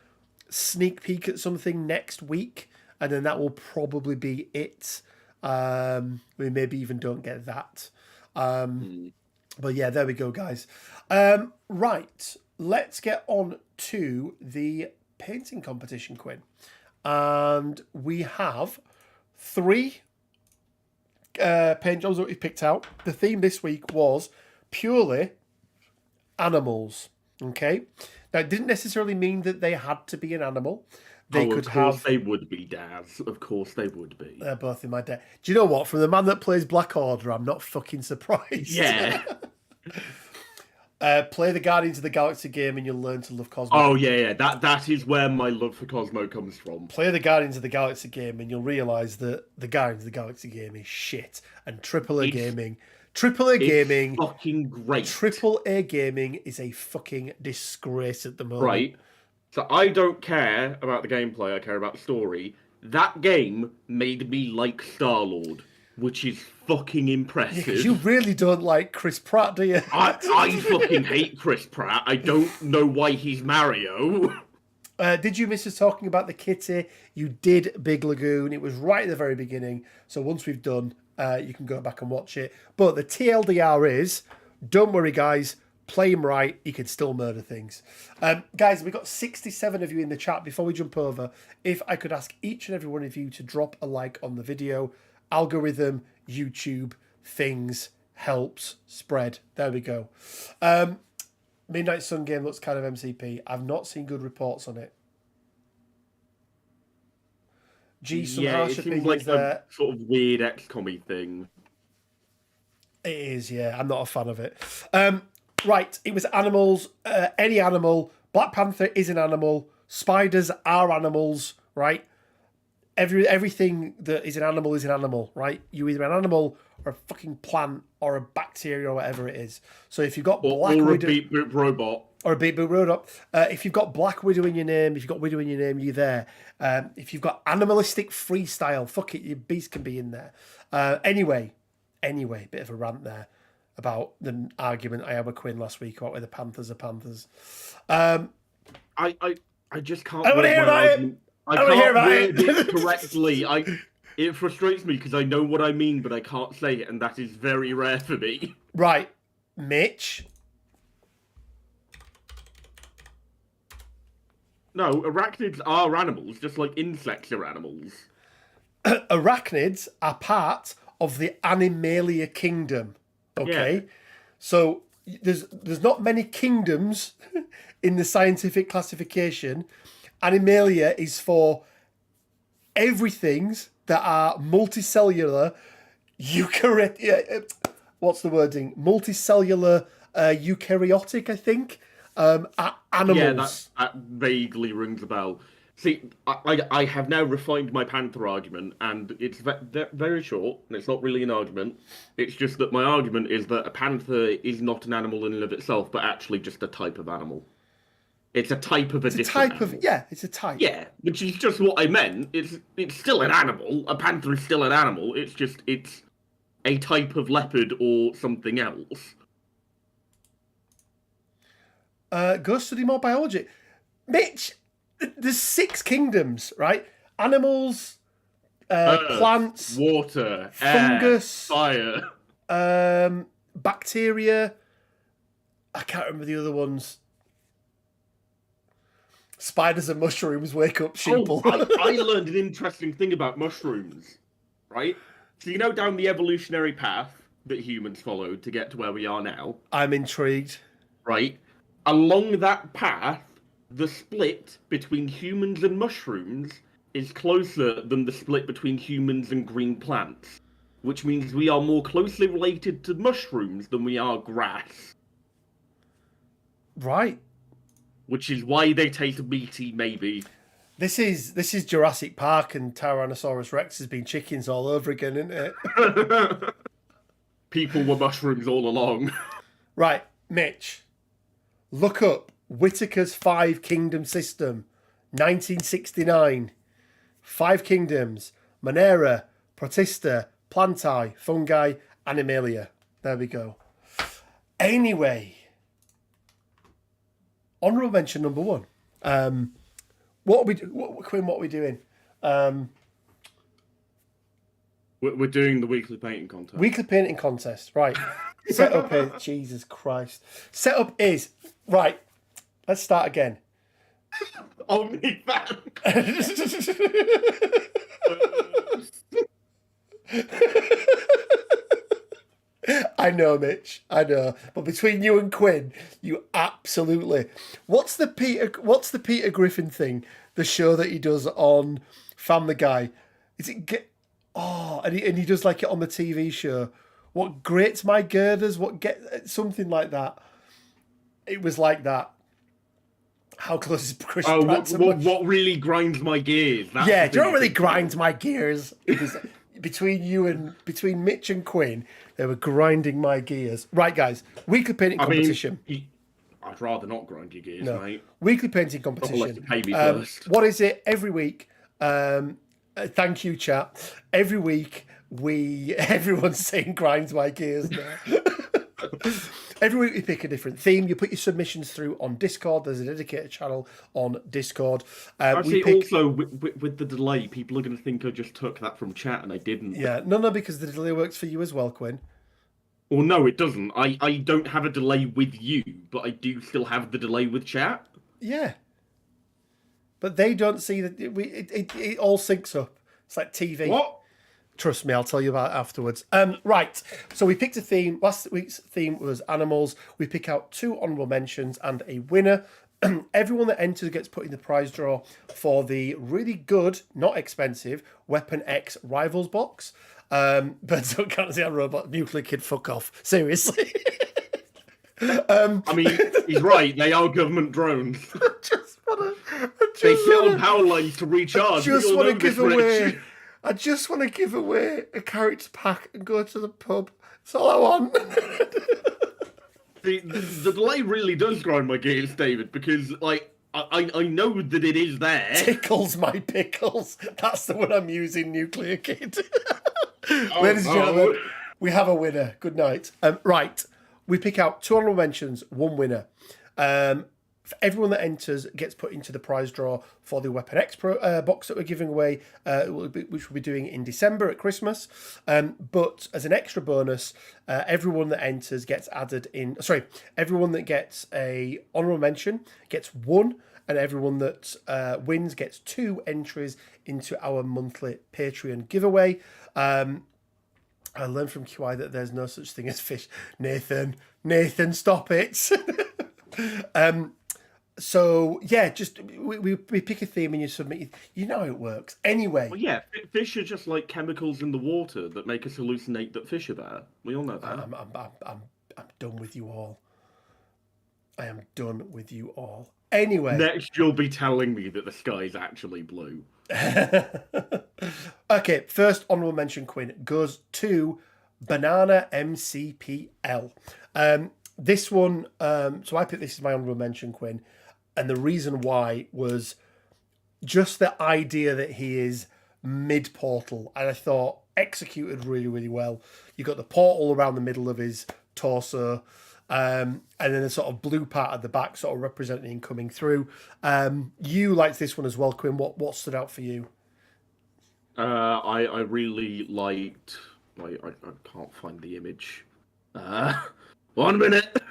sneak peek at something next week, and then that will probably be it. We maybe even don't get that. But yeah, there we go, guys. Right, let's get on to the painting competition, Quinn. And we have 3 paint jobs that we picked out. The theme this week was purely animals. Okay? Now, it didn't necessarily mean that they had to be an animal. They could have. Of course they would be, Daz. Of course they would be. They're both in my deck. Do you know what? From the man that plays Black Order, I'm not fucking surprised. Yeah. Play the Guardians of the Galaxy game and you'll learn to love Cosmo. Oh, yeah. That is where my love for Cosmo comes from. Play the Guardians of the Galaxy game and you'll realise that the Guardians of the Galaxy game is shit. And AAA gaming... fucking great. AAA gaming is a fucking disgrace at the moment. Right. So I don't care about the gameplay, I care about the story. That game made me like Star-Lord, which is fucking impressive. Yeah, you really don't like Chris Pratt, do you? I fucking hate Chris Pratt. I don't know why he's Mario. Did you miss us talking about the kitty? You did, Big Lagoon. It was right at the very beginning. So once we've done, you can go back and watch it. But the TLDR is, don't worry, guys. Play him right. He can still murder things. Guys, we've got 67 of you in the chat. Before we jump over, if I could ask each and every one of you to drop a like on the video. Algorithm, YouTube, things, helps, spread. There we go. Midnight Sun game looks kind of MCP. I've not seen good reports on it. Some harsh it seems opinions like there. a sort of weird XCOM-y thing. It is, yeah. I'm not a fan of it. Right, it was animals. Any animal. Black Panther is an animal. Spiders are animals, right? Everything that is an animal, right? You're either an animal or a fucking plant or a bacteria or whatever it is. So if you've got Black Widow... Or a beat boop robot. Or a beat boop robot. If you've got Black Widow in your name, if you've got Widow in your name, you're there. If you've got animalistic freestyle, fuck it, your beast can be in there. Anyway, bit of a rant there about the argument I had with Quinn last week about whether Panthers are Panthers. I just can't... I want to hear about it! I can't word it correctly. It frustrates me because I know what I mean, but I can't say it, and that is very rare for me. Right. Mitch? No, arachnids are animals, just like insects are animals. Arachnids are part of the Animalia kingdom. Okay? Yeah. So there's not many kingdoms in the scientific classification. Animalia is for everything's that are multicellular what's the wording? Multicellular eukaryotic, I think. Animals. Yeah, that vaguely rings a bell. See, I have now refined my panther argument, and it's very short, and it's not really an argument. It's just that my argument is that a panther is not an animal in and of itself, but actually just a type of animal. It's a type of a different animal. It's a type. Yeah, which is just what I meant. It's still an animal. A panther is still an animal. It's a type of leopard or something else. Go study more biology. Mitch, there's 6 kingdoms, right? Animals, plants, water, fungus, air, fire, bacteria. I can't remember the other ones. Spiders and mushrooms wake up sheeple. I learned an interesting thing about mushrooms, right? So you know down the evolutionary path that humans followed to get to where we are now? I'm intrigued. Right? Along that path, the split between humans and mushrooms is closer than the split between humans and green plants, which means we are more closely related to mushrooms than we are grass. Right. Which is why they taste meaty, maybe. This is Jurassic Park, and Tyrannosaurus Rex has been chickens all over again, isn't it? People were mushrooms all along. Right, Mitch. Look up Whitaker's 5 Kingdom System, 1969. 5 kingdoms: Monera, Protista, Plantae, Fungi, Animalia. There we go. Anyway, honourable mention number 1. Quinn, what are we doing? We're doing the weekly painting contest. Weekly painting contest, right. Setup is... Jesus Christ. Setup is... Right, let's start again. OnlyFans. I know, Mitch. I know. But between you and Quinn, you absolutely... What's the Peter Griffin thing? The show that he does on Family Guy. Is it... and he does like it on the TV show. What grates my girders? Something like that. It was like that. How close is Chris Pratt to what really grinds my gears? Do you know what really grinds my gears? It was between Mitch and Quinn, they were grinding my gears. Right, guys, weekly painting competition. I'd rather not grind your gears, mate. Weekly painting competition. Pay me first. What is it? Every week. Thank you, chat. Every week everyone's saying grinds my gears now. Every week we pick a different theme. You put your submissions through on Discord. There's a dedicated channel on Discord. Actually, also, with the delay, people are going to think I just took that from chat and I didn't. Yeah, no, because the delay works for you as well, Quinn. Well, no, it doesn't. I don't have a delay with you, but I do still have the delay with chat. Yeah. But they don't see that it all syncs up. It's like TV. What? Trust me, I'll tell you about it afterwards. Right, so we picked a theme. Last week's theme was animals. We pick out 2 honourable mentions and a winner. Everyone that enters gets put in the prize draw for really good, not expensive, Weapon X Rivals box. But don't count as a robot. Nuclear Kid, fuck off. Seriously. I mean, he's right. They are government drones. They sit on power lines to recharge. I just want to give away a character pack and go to the pub. That's all I want. The delay really does grind my gears, David, because I know that it is there. Tickles my pickles. That's the one I'm using, Nuclear Kid. Ladies and gentlemen, we have a winner. Good night. Right, we pick out 2 honourable mentions, 1 winner. For everyone that enters gets put into the prize draw for the Weapon X box that we're giving away, which we'll be doing in December at Christmas. But as an extra bonus, everyone that enters gets added in. Sorry, everyone that gets a honourable mention gets 1, and everyone that wins gets 2 entries into our monthly Patreon giveaway. I learned from QI that there's no such thing as fish. Nathan, stop it. So yeah, just we pick a theme and you submit. You know how it works. Anyway. Well, yeah, fish are just like chemicals in the water that make us hallucinate that fish are there. We all know that. I'm done with you all. I am done with you all. Anyway. Next, you'll be telling me that the sky is actually blue. Okay, first honourable mention, Quinn, goes to Banana MCPL. This one, so I picked this as my honourable mention, Quinn, and the reason why was just the idea that he is mid-portal, and I thought executed really, really well. You got the portal around the middle of his torso, and then a sort of blue part at the back, sort of representing him coming through. You liked this one as well, Quinn. What stood out for you? I really liked. I can't find the image. 1 minute.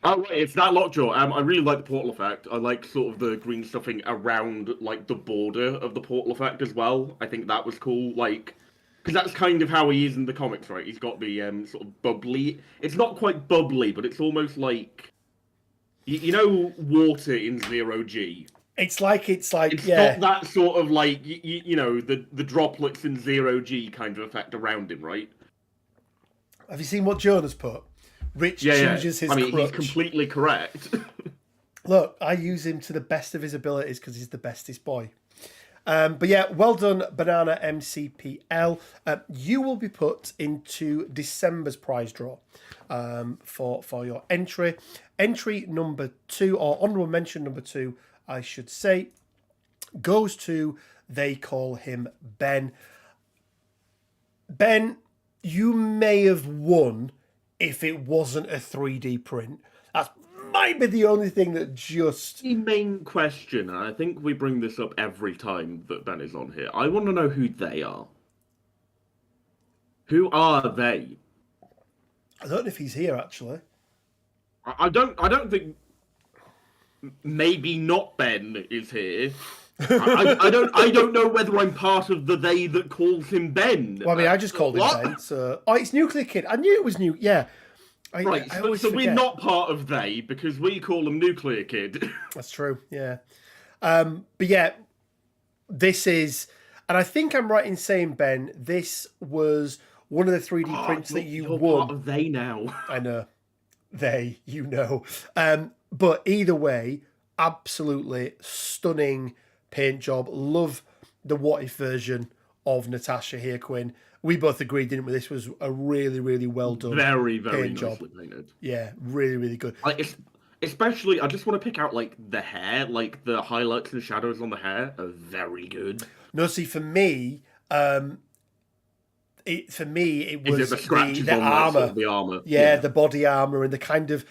Oh wait, it's that lockjaw. I really like the portal effect. I like sort of the green stuffing around like the border of the portal effect as well. I think that was cool. Like, because that's kind of how he is in the comics, right? He's got the sort of bubbly. It's not quite bubbly, but it's almost like you know water in 0G. It's like It's yeah. not that sort of like you know the droplets in 0G kind of effect around him, right? Have you seen what Jonah's put? Rich chooses his crutch. He's completely correct. Look, I use him to the best of his abilities because he's the bestest boy. But yeah, well done, Banana MCPL. You will be put into December's prize draw for your entry. Entry number 2, or honourable mention number 2, I should say, goes to, they call him Ben. Ben, you may have won if it wasn't a 3D print. That might be the only thing that just... The main question, and I think we bring this up every time that Ben is on here, I want to know who they are. Who are they? I don't know if he's here, actually. I don't think... Maybe not Ben is here. I don't know whether I'm part of the they that calls him Ben. Well, I mean, I just called him Ben. So, it's Nuclear Kid. I knew it was new. Yeah. Right. So we're not part of they because we call him Nuclear Kid. That's true. Yeah. But yeah, this is, and I think I'm right in saying, Ben, this was one of the 3D prints that you're won. Part of they now. I know. They, you know. But either way, absolutely stunning paint job. Love the what if version of Natasha here, Quinn. We both agreed, didn't we? This was a really, really well done very paint nicely job. Painted. Yeah, really, really good. Especially, I just want to pick out like the hair, like the highlights and shadows on the hair are very good. No, see, for me, for me, it Is was it the scratches the on armor. that sort of the armor? Yeah, the body armor and the kind of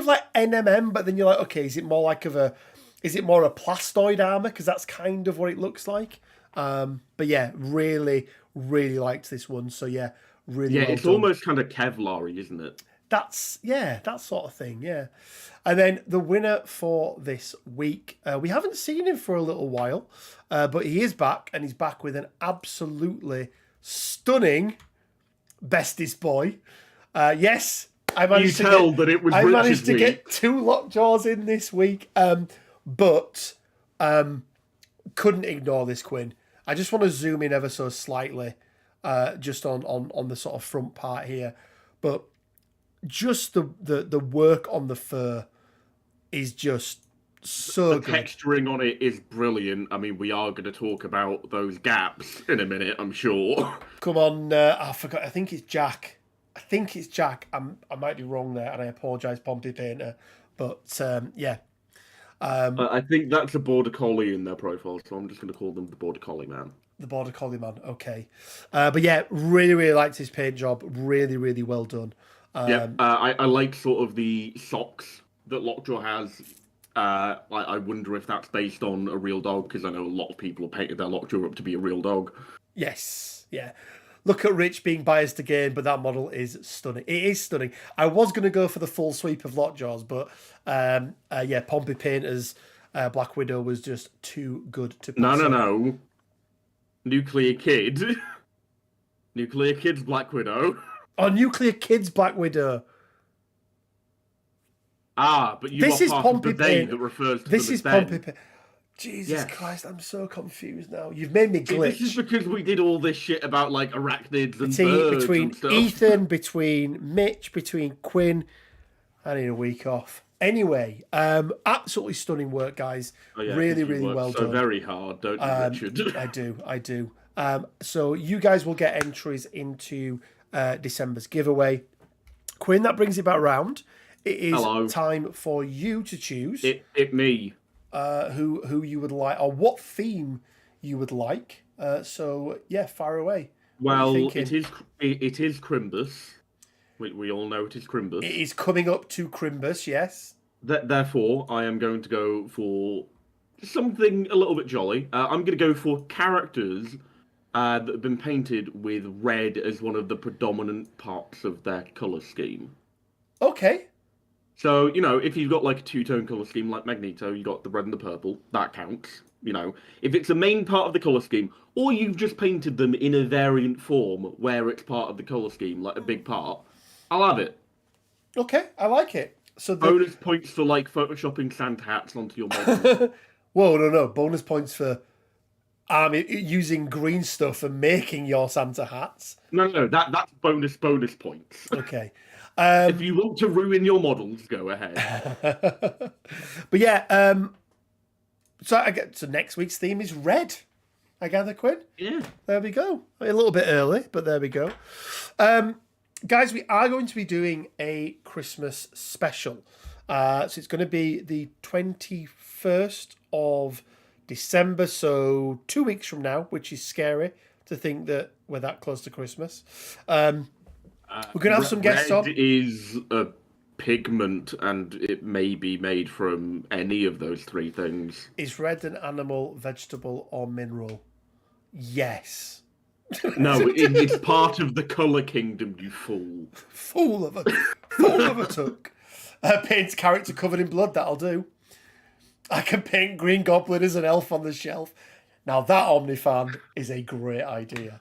like NMM, but then you're like, okay, is it more a plastoid armor? Because that's kind of what it looks like. But yeah, really, really liked this one. So yeah, really well it's done. almost kind of Kevlar-y, isn't it? That's that sort of thing. Yeah. And then the winner for this week, we haven't seen him for a little while, but he is back, and he's back with an absolutely stunning bestest boy. Yes, I managed I managed to get 2 lockjaws in this week, but couldn't ignore this, Quinn. I just want to zoom in ever so slightly, just on the sort of front part here, but just the work on the fur is just so good. The texturing on it is brilliant. I mean, we are going to talk about those gaps in a minute, I'm sure. Come on, I forgot. I think it's Jack. I might be wrong there, and I apologise, Pompey Painter. But yeah. I think that's a Border Collie in their profile, so I'm just going to call them the Border Collie Man. The Border Collie Man, okay. But yeah, really, really liked his paint job. Really, really well done. I like sort of the socks that Lockjaw has. I wonder if that's based on a real dog, because I know a lot of people have painted their Lockjaw up to be a real dog. Yes, yeah. Look at Rich being biased again, but that model is stunning. It is stunning. I was going to go for the full sweep of Lockjaws, but Pompey Painter's Black Widow was just too good to pass. No. Nuclear Kid. Nuclear Kid's Black Widow. Oh, Nuclear Kid's Black Widow. But this is Pompey Painter that refers to this them is as Ben. Pompey Painter. Jesus Christ, I'm so confused now. You've made me glitch. This is because we did all this shit about like arachnids and birds between and stuff. Ethan, between Mitch, between Quinn. I need a week off. Anyway, absolutely stunning work, guys. Really, really well done. Very hard, don't you, Richard? I do. So you guys will get entries into December's giveaway. Quinn, that brings it back round. It is time for you to choose. Me. Who you would like, or what theme you would like. So yeah, fire away. Well, it is Crimbus. We all know it is Crimbus. It is coming up to Crimbus, yes. Therefore, I am going to go for something a little bit jolly. I'm going to go for characters that have been painted with red as one of the predominant parts of their colour scheme. Okay. So, if you've got like a 2-tone colour scheme like Magneto, you got the red and the purple, that counts. If it's a main part of the colour scheme, or you've just painted them in a variant form where it's part of the colour scheme, like a big part, I'll have it. Okay, I like it. So bonus points for like photoshopping Santa hats onto your model. Whoa, no. Bonus points for using green stuff and making your Santa hats. No, that's bonus points. Okay. If you want to ruin your models, go ahead. But yeah, so next week's theme is red. I gather, Quinn. Yeah. There we go. A little bit early, but there we go. Guys, we are going to be doing a Christmas special. So it's going to be the 21st of December, so 2 weeks from now, which is scary to think that we're that close to Christmas. We're going to have some guests on. Red is a pigment, and it may be made from any of those 3 things. Is red an animal, vegetable, or mineral? Yes. No, it's part of the colour kingdom, you fool. Fool of a took. Paint's character covered in blood, that'll do. I can paint Green Goblin as an elf on the shelf. Now that Omnifan is a great idea.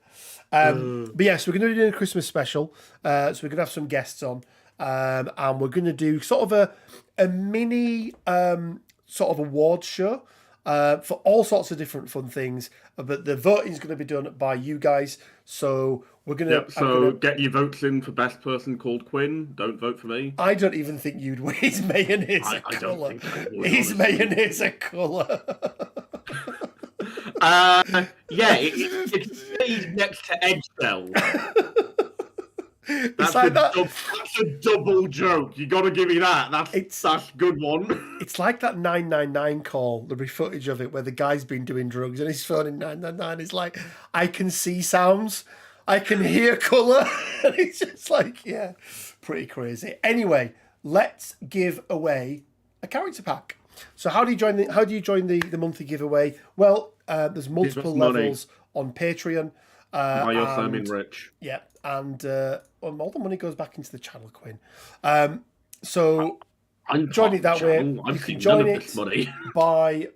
But yes, we're going to be doing a Christmas special. So we're going to have some guests on. And we're going to do sort of a mini sort of award show for all sorts of different fun things. But the voting is going to be done by you guys. So we're going to... get your votes in for best person called Quinn. Don't vote for me. I don't even think you'd win. His mayonnaise a colour. His mayonnaise a colour. It's next to Eggcell. That's a double joke. You got to give me that. That's a good one. It's like that 999 call. There'll be footage of it where the guy's been doing drugs and he's phoning 999. It's like, I can see sounds. I can hear colour. And it's just like, yeah, pretty crazy. Anyway, let's give away a character pack. So how do you join the monthly giveaway? Well, there's multiple levels on Patreon. I'm rich. Yeah, and all the money goes back into the channel, Quinn. So join it that way. You can join it by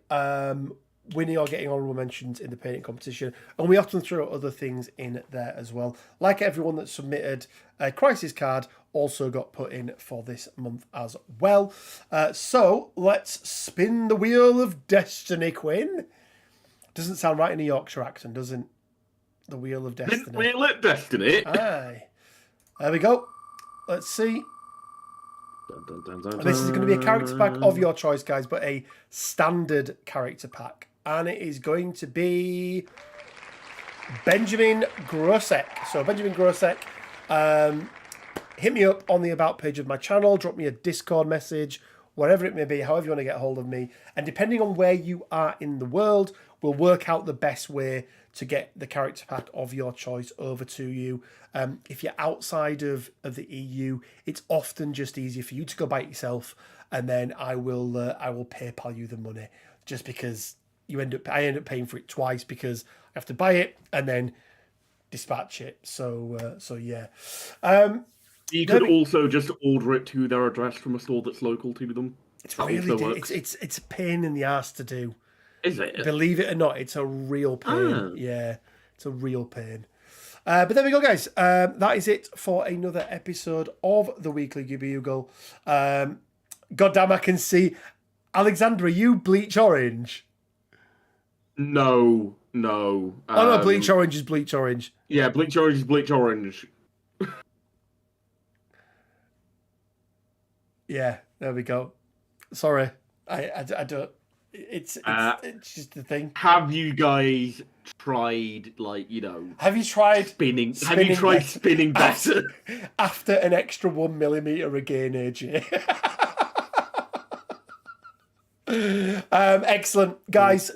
winning or getting honorable mentions in the painting competition, and we often throw other things in there as well. Like everyone that submitted a crisis card also got put in for this month as well. So let's spin the wheel of destiny, Quinn. Doesn't sound right in a Yorkshire accent, doesn't? The wheel of destiny. The wheel of destiny. Aye. There we go. Let's see. Dun, dun, dun, dun, This is going to be a character pack of your choice, guys, but a standard character pack. And it is going to be Benjamin Grosek. So Benjamin Grosek, hit me up on the About page of my channel. Drop me a Discord message, whatever it may be, however you want to get hold of me. And depending on where you are in the world, we'll work out the best way to get the character pack of your choice over to you. If you're outside of the EU, it's often just easier for you to go buy it yourself, and then I will PayPal you the money, just because I end up paying for it twice because I have to buy it and then dispatch it. So yeah. You could also just order it to their address from a store that's local to them. It's really it's a pain in the ass to do. Is it? Believe it or not, it's a real pain. Yeah, it's a real pain. But there we go, guys. That is it for another episode of the Weekly Bugle. Goddamn, I can see. Alexandra, you bleach orange? No. Oh no, bleach orange is bleach orange. Yeah, bleach orange is bleach orange. Yeah, there we go. Sorry, I don't. It's just the thing. Have you guys tried, Have you tried spinning? Have you tried spinning better after an extra 1 millimeter again, AJ? Excellent, guys.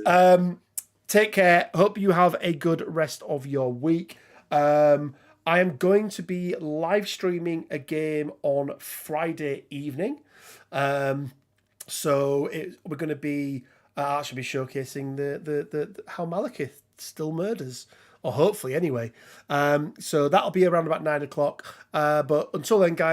Take care. Hope you have a good rest of your week. I am going to be live streaming a game on Friday evening. So we're going to be actually showcasing the how Malekith still murders, or hopefully anyway. So that'll be around about 9 o'clock. But until then, guys,